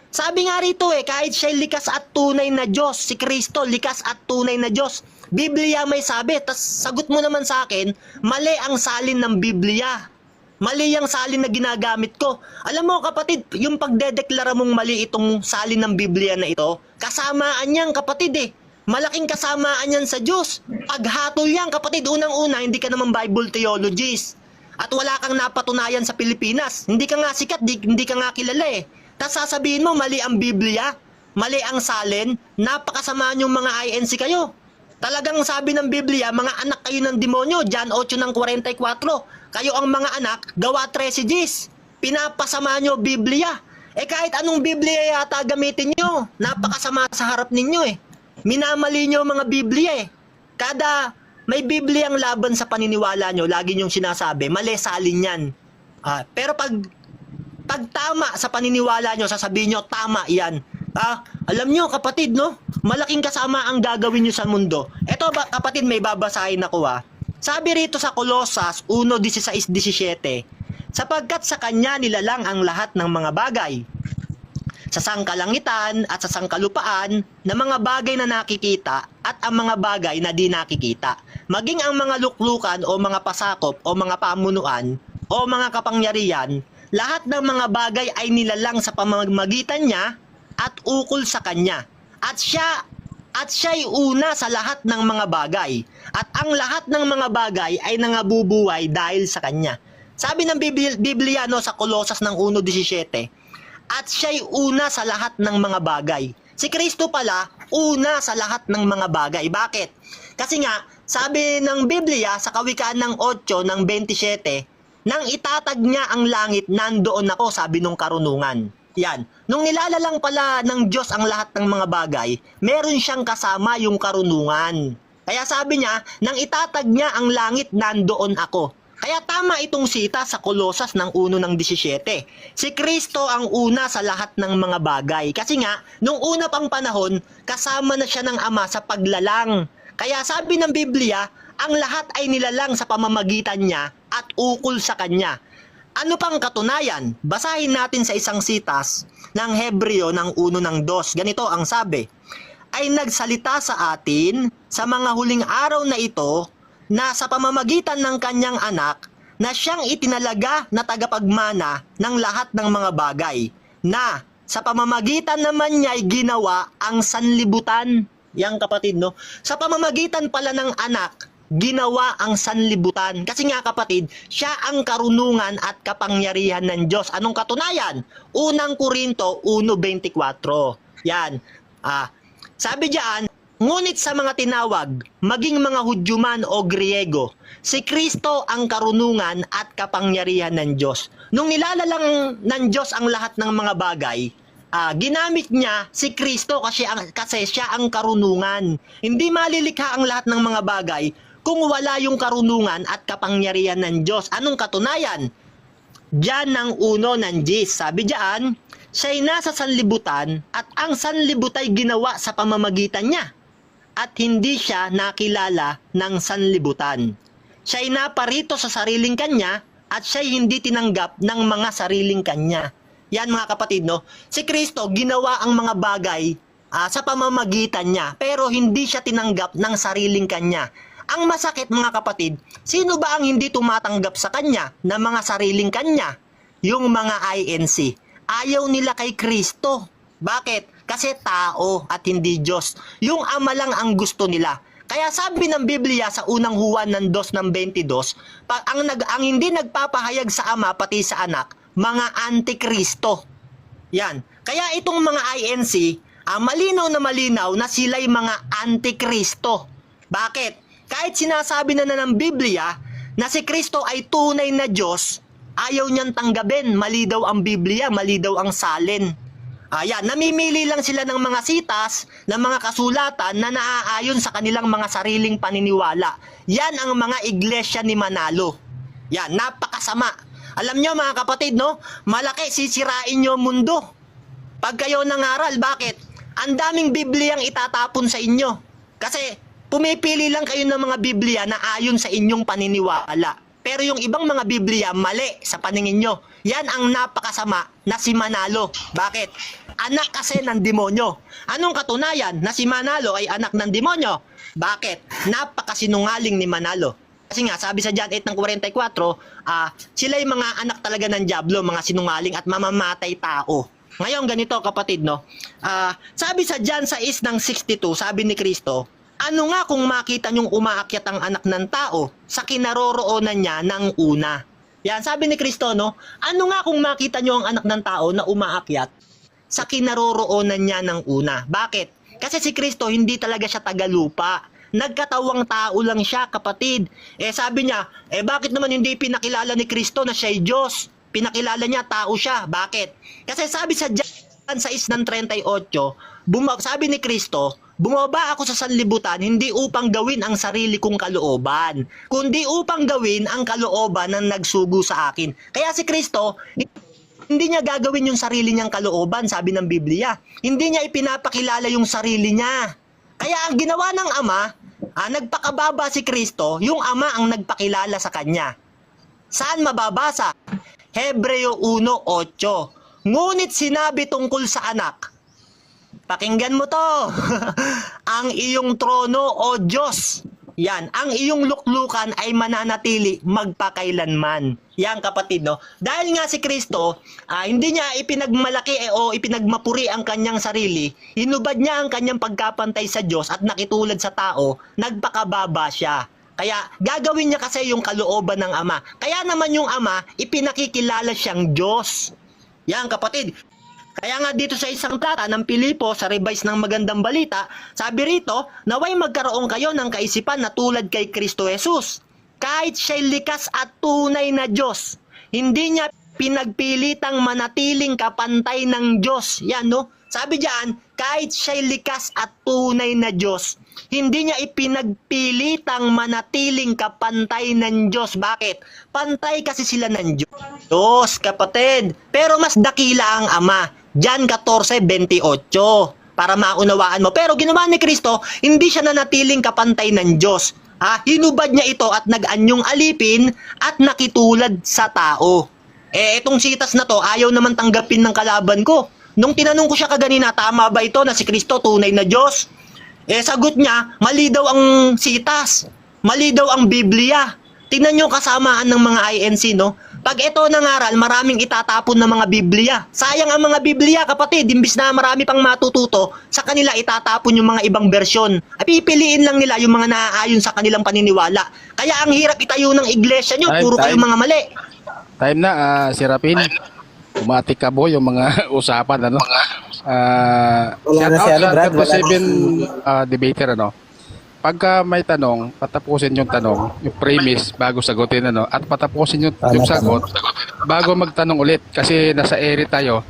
Speaker 1: Sabi nga rito kahit siya'y likas at tunay na Diyos, si Kristo, likas at tunay na Diyos. Biblia may sabi, tas sagot mo naman sa akin, mali ang salin ng Biblia. Mali ang salin na ginagamit ko. Alam mo kapatid, yung pagdedeklara mong mali itong salin ng Biblia na ito, kasamaan yan kapatid Malaking kasamaan yan sa Diyos. Paghatol yan kapatid, unang-una, hindi ka naman Bible theologist. At wala kang napatunayan sa Pilipinas. Hindi ka nga sikat, hindi ka nga kilala Tapos sasabihin mo, mali ang Biblia, mali ang salin, napakasamaan yung mga INC kayo. Talagang sabi ng Biblia, mga anak kayo ng demonyo, John 8:44. Kayo ang mga anak, gawa 13 Gs. Pinapasama nyo Biblia. Kahit anong Biblia yata gamitin nyo, napakasama sa harap ninyo Minamali nyo mga Biblia Kada may Biblia ang laban sa paniniwala nyo, lagi nyong sinasabi, mali salin yan. Pero pag tama sa paniniwala nyo, sasabihin nyo, tama yan. Alam nyo kapatid, no? Malaking kasama ang gagawin nyo sa mundo. Eto kapatid, may babasahin ako Sabi rito sa Colosas 1:16-17, sapagkat sa kanya nilalang ang lahat ng mga bagay, sa sangkalangitan at sa sangkalupaan, na mga bagay na nakikita at ang mga bagay na di nakikita, maging ang mga luklukan o mga pasakop o mga pamunuan o mga kapangyarihan, lahat ng mga bagay ay nilalang sa pamamagitan niya at ukol sa kanya. At siya'y una sa lahat ng mga bagay, at ang lahat ng mga bagay ay nangabubuhay dahil sa kanya. Sabi ng Biblia sa Colosas ng 1:17, at siya'y una sa lahat ng mga bagay. Si Kristo pala, una sa lahat ng mga bagay. Bakit? Kasi nga, sabi ng Biblia sa Kawikaan ng 8:27, nang itatag niya ang langit, nandoon ako, sabi nung karunungan. Yan. Nung nilalalang pala ng Diyos ang lahat ng mga bagay, meron siyang kasama yung karunungan. Kaya sabi niya, nang itatag niya ang langit, nandoon ako. Kaya tama itong sita sa Kolosas ng 1:17. Si Kristo ang una sa lahat ng mga bagay. Kasi nga, nung una pang panahon, kasama na siya ng Ama sa paglalang. Kaya sabi ng Biblia, ang lahat ay nilalang sa pamamagitan niya at ukol sa kanya. Ano pang katunayan? Basahin natin sa isang sitas ng Hebreo ng 1:2. Ganito ang sabi, ay nagsalita sa atin sa mga huling araw na ito na sa pamamagitan ng kanyang anak na siyang itinalaga na tagapagmana ng lahat ng mga bagay, na sa pamamagitan naman niya ay ginawa ang sanlibutan. Yang kapatid, no? Sa pamamagitan pala ng anak, ginawa ang sanlibutan. Kasi nga kapatid, siya ang karunungan at kapangyarihan ng Diyos. Anong katunayan? Unang Korinto 1:24. Yan. Sabi diyan, ngunit sa mga tinawag, maging mga Hudyo man o Griego, si Kristo ang karunungan at kapangyarihan ng Diyos. Nung nilalalang ng Diyos ang lahat ng mga bagay, ginamit niya si Kristo kasi siya ang karunungan. Hindi malilikha ang lahat ng mga bagay kung wala yung karunungan at kapangyarihan ng Diyos. Anong katunayan? Diyan ng uno ng Diyos. Sabi diyan, siya'y nasa sanlibutan at ang sanlibut ay ginawa sa pamamagitan niya. At hindi siya nakilala ng sanlibutan. Siya'y naparito sa sariling kanya at siya'y hindi tinanggap ng mga sariling kanya. Yan mga kapatid, no? Si Kristo ginawa ang mga bagay sa pamamagitan niya, pero hindi siya tinanggap ng sariling kanya. Ang masakit mga kapatid, sino ba ang hindi tumatanggap sa kanya ng mga sariling kanya? Yung mga INC. Ayaw nila kay Kristo. Bakit? Kasi tao at hindi Diyos. Yung Ama lang ang gusto nila. Kaya sabi ng Biblia sa unang Juan ng 2:22, ang hindi nagpapahayag sa Ama pati sa Anak, mga antikristo. Yan. Kaya itong mga INC, malinaw na sila'y mga antikristo. Bakit? Kahit sinasabi na ng Biblia na si Kristo ay tunay na Diyos, ayaw niyang tanggapin. Mali daw ang Biblia, mali daw ang salin. Ayan, namimili lang sila ng mga sitas, ng mga kasulatan na naaayon sa kanilang mga sariling paniniwala. Yan ang mga iglesia ni Manalo. Yan, napakasama. Alam nyo mga kapatid, no? Malaki sisirain nyo mundo. Pag kayo nangaral, bakit? Ang daming Bibliyang itatapon sa inyo. Kasi pumipili lang kayo ng mga Biblia na ayon sa inyong paniniwala. Pero yung ibang mga Biblia, mali sa paningin nyo. Yan ang napakasama na si Manalo. Bakit? Anak kasi ng demonyo. Anong katunayan na si Manalo ay anak ng demonyo? Bakit? Napakasinungaling ni Manalo. Kasi nga, sabi sa John 8:44, sila'y mga anak talaga ng Diablo, mga sinungaling at mamamatay tao. Ngayon, ganito kapatid, no? Sabi sa John 6:62, sabi ni Kristo, ano nga kung makita niyong umaakyat ang anak ng tao sa kinaroroonan niya ng una? Yan, sabi ni Kristo, no? Ano nga kung makita niyo ang anak ng tao na umaakyat sa kinaroroonan niya ng una? Bakit? Kasi si Kristo hindi talaga siya tagalupa. Nagkatawang tao lang siya, kapatid. Sabi niya, bakit naman hindi pinakilala ni Kristo na siya'y Diyos? Pinakilala niya, tao siya. Bakit? Kasi sabi sa John 6:38, sabi ni Kristo, bumaba ako sa sanlibutan hindi upang gawin ang sarili kong kalooban, kundi upang gawin ang kalooban ng nagsugo sa akin. Kaya si Kristo, hindi niya gagawin yung sarili niyang kalooban, sabi ng Biblia. Hindi niya ipinapakilala yung sarili niya. Kaya ang ginawa ng Ama, nagpakababa si Kristo, yung Ama ang nagpakilala sa Kanya. Saan mababasa? Hebreo 1:8. Ngunit sinabi tungkol sa anak, pakinggan mo to. Ang iyong trono o Diyos, yan, ang iyong luklukan ay mananatili magpakailanman. Yan kapatid, no? Dahil nga si Kristo, hindi niya ipinagmalaki o ipinagmapuri ang kanyang sarili, hinubad niya ang kanyang pagkapantay sa Diyos at nakitulad sa tao, nagpakababa siya. Kaya gagawin niya kasi yung kalooban ng Ama. Kaya naman yung Ama, ipinakikilala siyang Diyos. Yan kapatid. Kaya nga dito sa isang talata ng Pilipo sa revise ng Magandang Balita, sabi rito, naway magkaroon kayo ng kaisipan na tulad kay Kristo Jesus. Kahit siya'y likas at tunay na Diyos, hindi niya pinagpilitang manatiling kapantay ng Diyos. Yan, no? Sabi diyan, kahit siya'y likas at tunay na Diyos, hindi niya ipinagpilitang manatiling kapantay ng Diyos. Bakit? Pantay kasi sila ng Diyos, kapatid. Pero mas dakila ang Ama. John 14:28. Para maunawaan mo. Pero ginawa ni Kristo, hindi siya nanatiling kapantay ng Diyos. Hinubad niya ito at nag-anyong alipin at nakitulad sa tao. Itong sitas na to, ayaw naman tanggapin ng kalaban ko. Nung tinanong ko siya kaganina, tama ba ito na si Kristo tunay na Diyos? Sagot niya, mali daw ang sitas. Mali daw ang Biblia. Tingnan niyo kasamaan ng mga INC, no? Pag ito nangaral, maraming itatapon ng mga Biblia. Sayang ang mga Biblia, kapatid. Imbis na marami pang matututo, sa kanila itatapon yung mga ibang bersyon. Pipiliin lang nila yung mga naaayon sa kanilang paniniwala. Kaya ang hirap itayo ng iglesia nyo, puro kayo mga mali.
Speaker 7: Time na, si Rapin. Umatik ka bo yung mga usapan, ano?
Speaker 3: Wala na si ano, Brad, wala na.
Speaker 7: 7 debater, ano? Pagka may tanong, patapusin yung tanong, yung premise bago sagutin, ano? At patapusin yung sagot bago magtanong ulit. Kasi nasa ere tayo,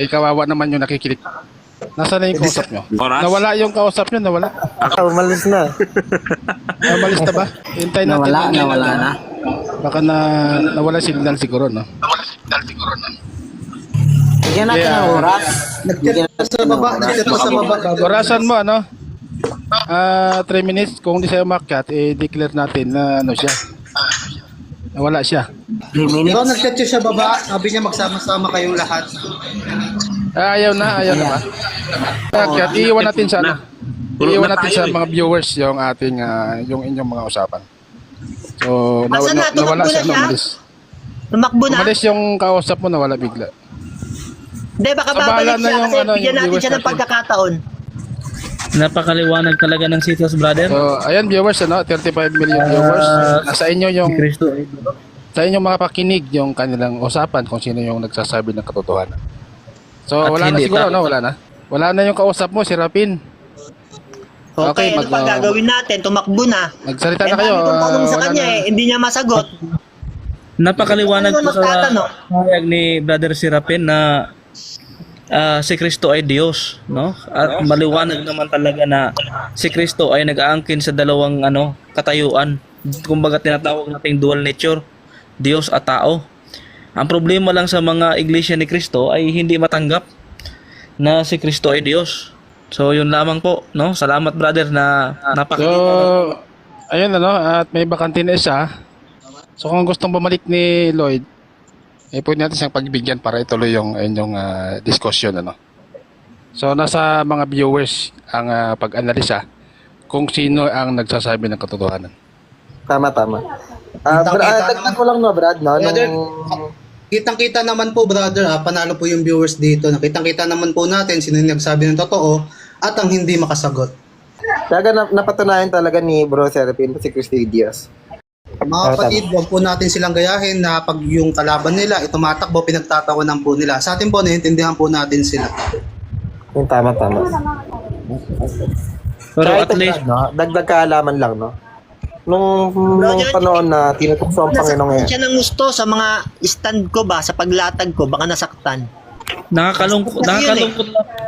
Speaker 7: kawawa naman yung nakikinig. Nasaan na yung kausap nyo? Nawala yung kausap nyo, nawala.
Speaker 3: Umalis na.
Speaker 7: Umalis na ba? Hintay natin.
Speaker 2: Nawala na.
Speaker 7: Baka nawala signal siguro, no?
Speaker 2: Bigyan natin ng oras.
Speaker 7: Orasan mo, ano? 3 minutes. Kung di sa'yo makyat, declare natin na ano siya. Nawala siya.
Speaker 2: 3 minutes.
Speaker 3: Ikaw nag-chat siya baba, sabi niya magsama-sama kayong lahat.
Speaker 7: Ayaw na ba? Makyat, iiwan natin sa ano? Iiwan natin sa mga viewers yung ating, yung inyong mga usapan. So,
Speaker 1: Asan na?
Speaker 7: nawala
Speaker 1: Tumakbo
Speaker 7: siya,
Speaker 1: na siya?
Speaker 7: umalis.
Speaker 1: Tumakbo na.
Speaker 7: Umalis yung kausap mo, nawala bigla.
Speaker 1: Hindi, baka
Speaker 7: Sa bahala
Speaker 1: babalik
Speaker 7: na
Speaker 1: siya
Speaker 7: yung
Speaker 1: kasi
Speaker 7: ano,
Speaker 1: bigyan
Speaker 7: yung
Speaker 1: natin
Speaker 7: viewers
Speaker 1: siya ng
Speaker 7: natin.
Speaker 1: pagkakataon.
Speaker 9: Napakaliwanag talaga ng sitas, brother.
Speaker 7: So, ayan viewers, ano, 35 million viewers. Nasa inyo yung
Speaker 9: Kristo.
Speaker 7: sa inyo makapakinig yung kanilang usapan kung sino yung nagsasabi ng katotohanan. So,
Speaker 9: At
Speaker 7: wala na
Speaker 9: hindi
Speaker 7: siguro,
Speaker 9: ta-
Speaker 7: no? Wala na. Wala na yung kausap mo, si Rapin.
Speaker 1: Okay, ano pa gagawin natin? Tumakbo na.
Speaker 7: Magsalita na kayo.
Speaker 1: Dami kong tanong sa
Speaker 7: Wala
Speaker 1: kanya
Speaker 7: na.
Speaker 1: hindi niya masagot.
Speaker 9: Napakaliwanag
Speaker 1: Ano
Speaker 9: po sa
Speaker 1: magtatanong?
Speaker 9: pahayag ni Brother Serapin na si Kristo ay Diyos, no? At maliwanag naman talaga na si Kristo ay nag-aangkin sa dalawang katayuan. Kumbaga tinatawag nating dual nature, Diyos at tao. Ang problema lang sa mga iglesia ni Kristo ay hindi matanggap na si Kristo ay Diyos. So yun lamang po, no? Salamat brother na
Speaker 7: So,
Speaker 9: napakaliwanag.
Speaker 7: ayun ano, at may bakante na isa. So kung gustong bumalik ni Lloyd, pwede natin siyang pagbigyan para ituloy yung inyong discussion, ano. So nasa mga viewers ang pag-analisa kung sino ang nagsasabi ng katotohanan.
Speaker 3: Tama. Dagdag ko lang no, Brad, no?
Speaker 10: Brother, kitang-kita naman po, brother, panalo po yung viewers dito. Nakitang-kita naman po natin sino yung nagsabi ng totoo at ang hindi makasagot.
Speaker 3: Kaya napatunayan talaga ni Bro Serapin si Cristo Diaz.
Speaker 10: Mga kapatid, huwag po natin silang gayahin na pag yung kalaban nila, tumatakbo, pinagtatawanan po nila. Sa atin po, naiintindihan po natin sila.
Speaker 3: Yung tama.
Speaker 9: Pero
Speaker 3: Kaya
Speaker 9: at
Speaker 3: ito,
Speaker 9: least
Speaker 3: Brad, no? Dagdag kaalaman lang, no? Nung panahon na tinutukso ang Panginoon
Speaker 1: Nasaktan siya ng gusto sa mga stand ko ba, sa paglatag ko, baka nasaktan.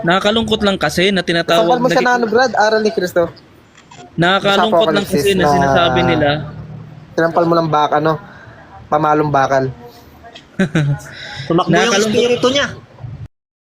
Speaker 9: nakakalungkot lang kasi na tinatawag
Speaker 3: Sampal mo siya na Brad, aral ni Cristo.
Speaker 9: nakakalungkot lang kasi na sinasabi nila
Speaker 3: Tinampal mo ng baka, no? Pamalong bakal.
Speaker 1: Tumakbo yung
Speaker 9: Nakakalungkot.
Speaker 1: espiritu niya.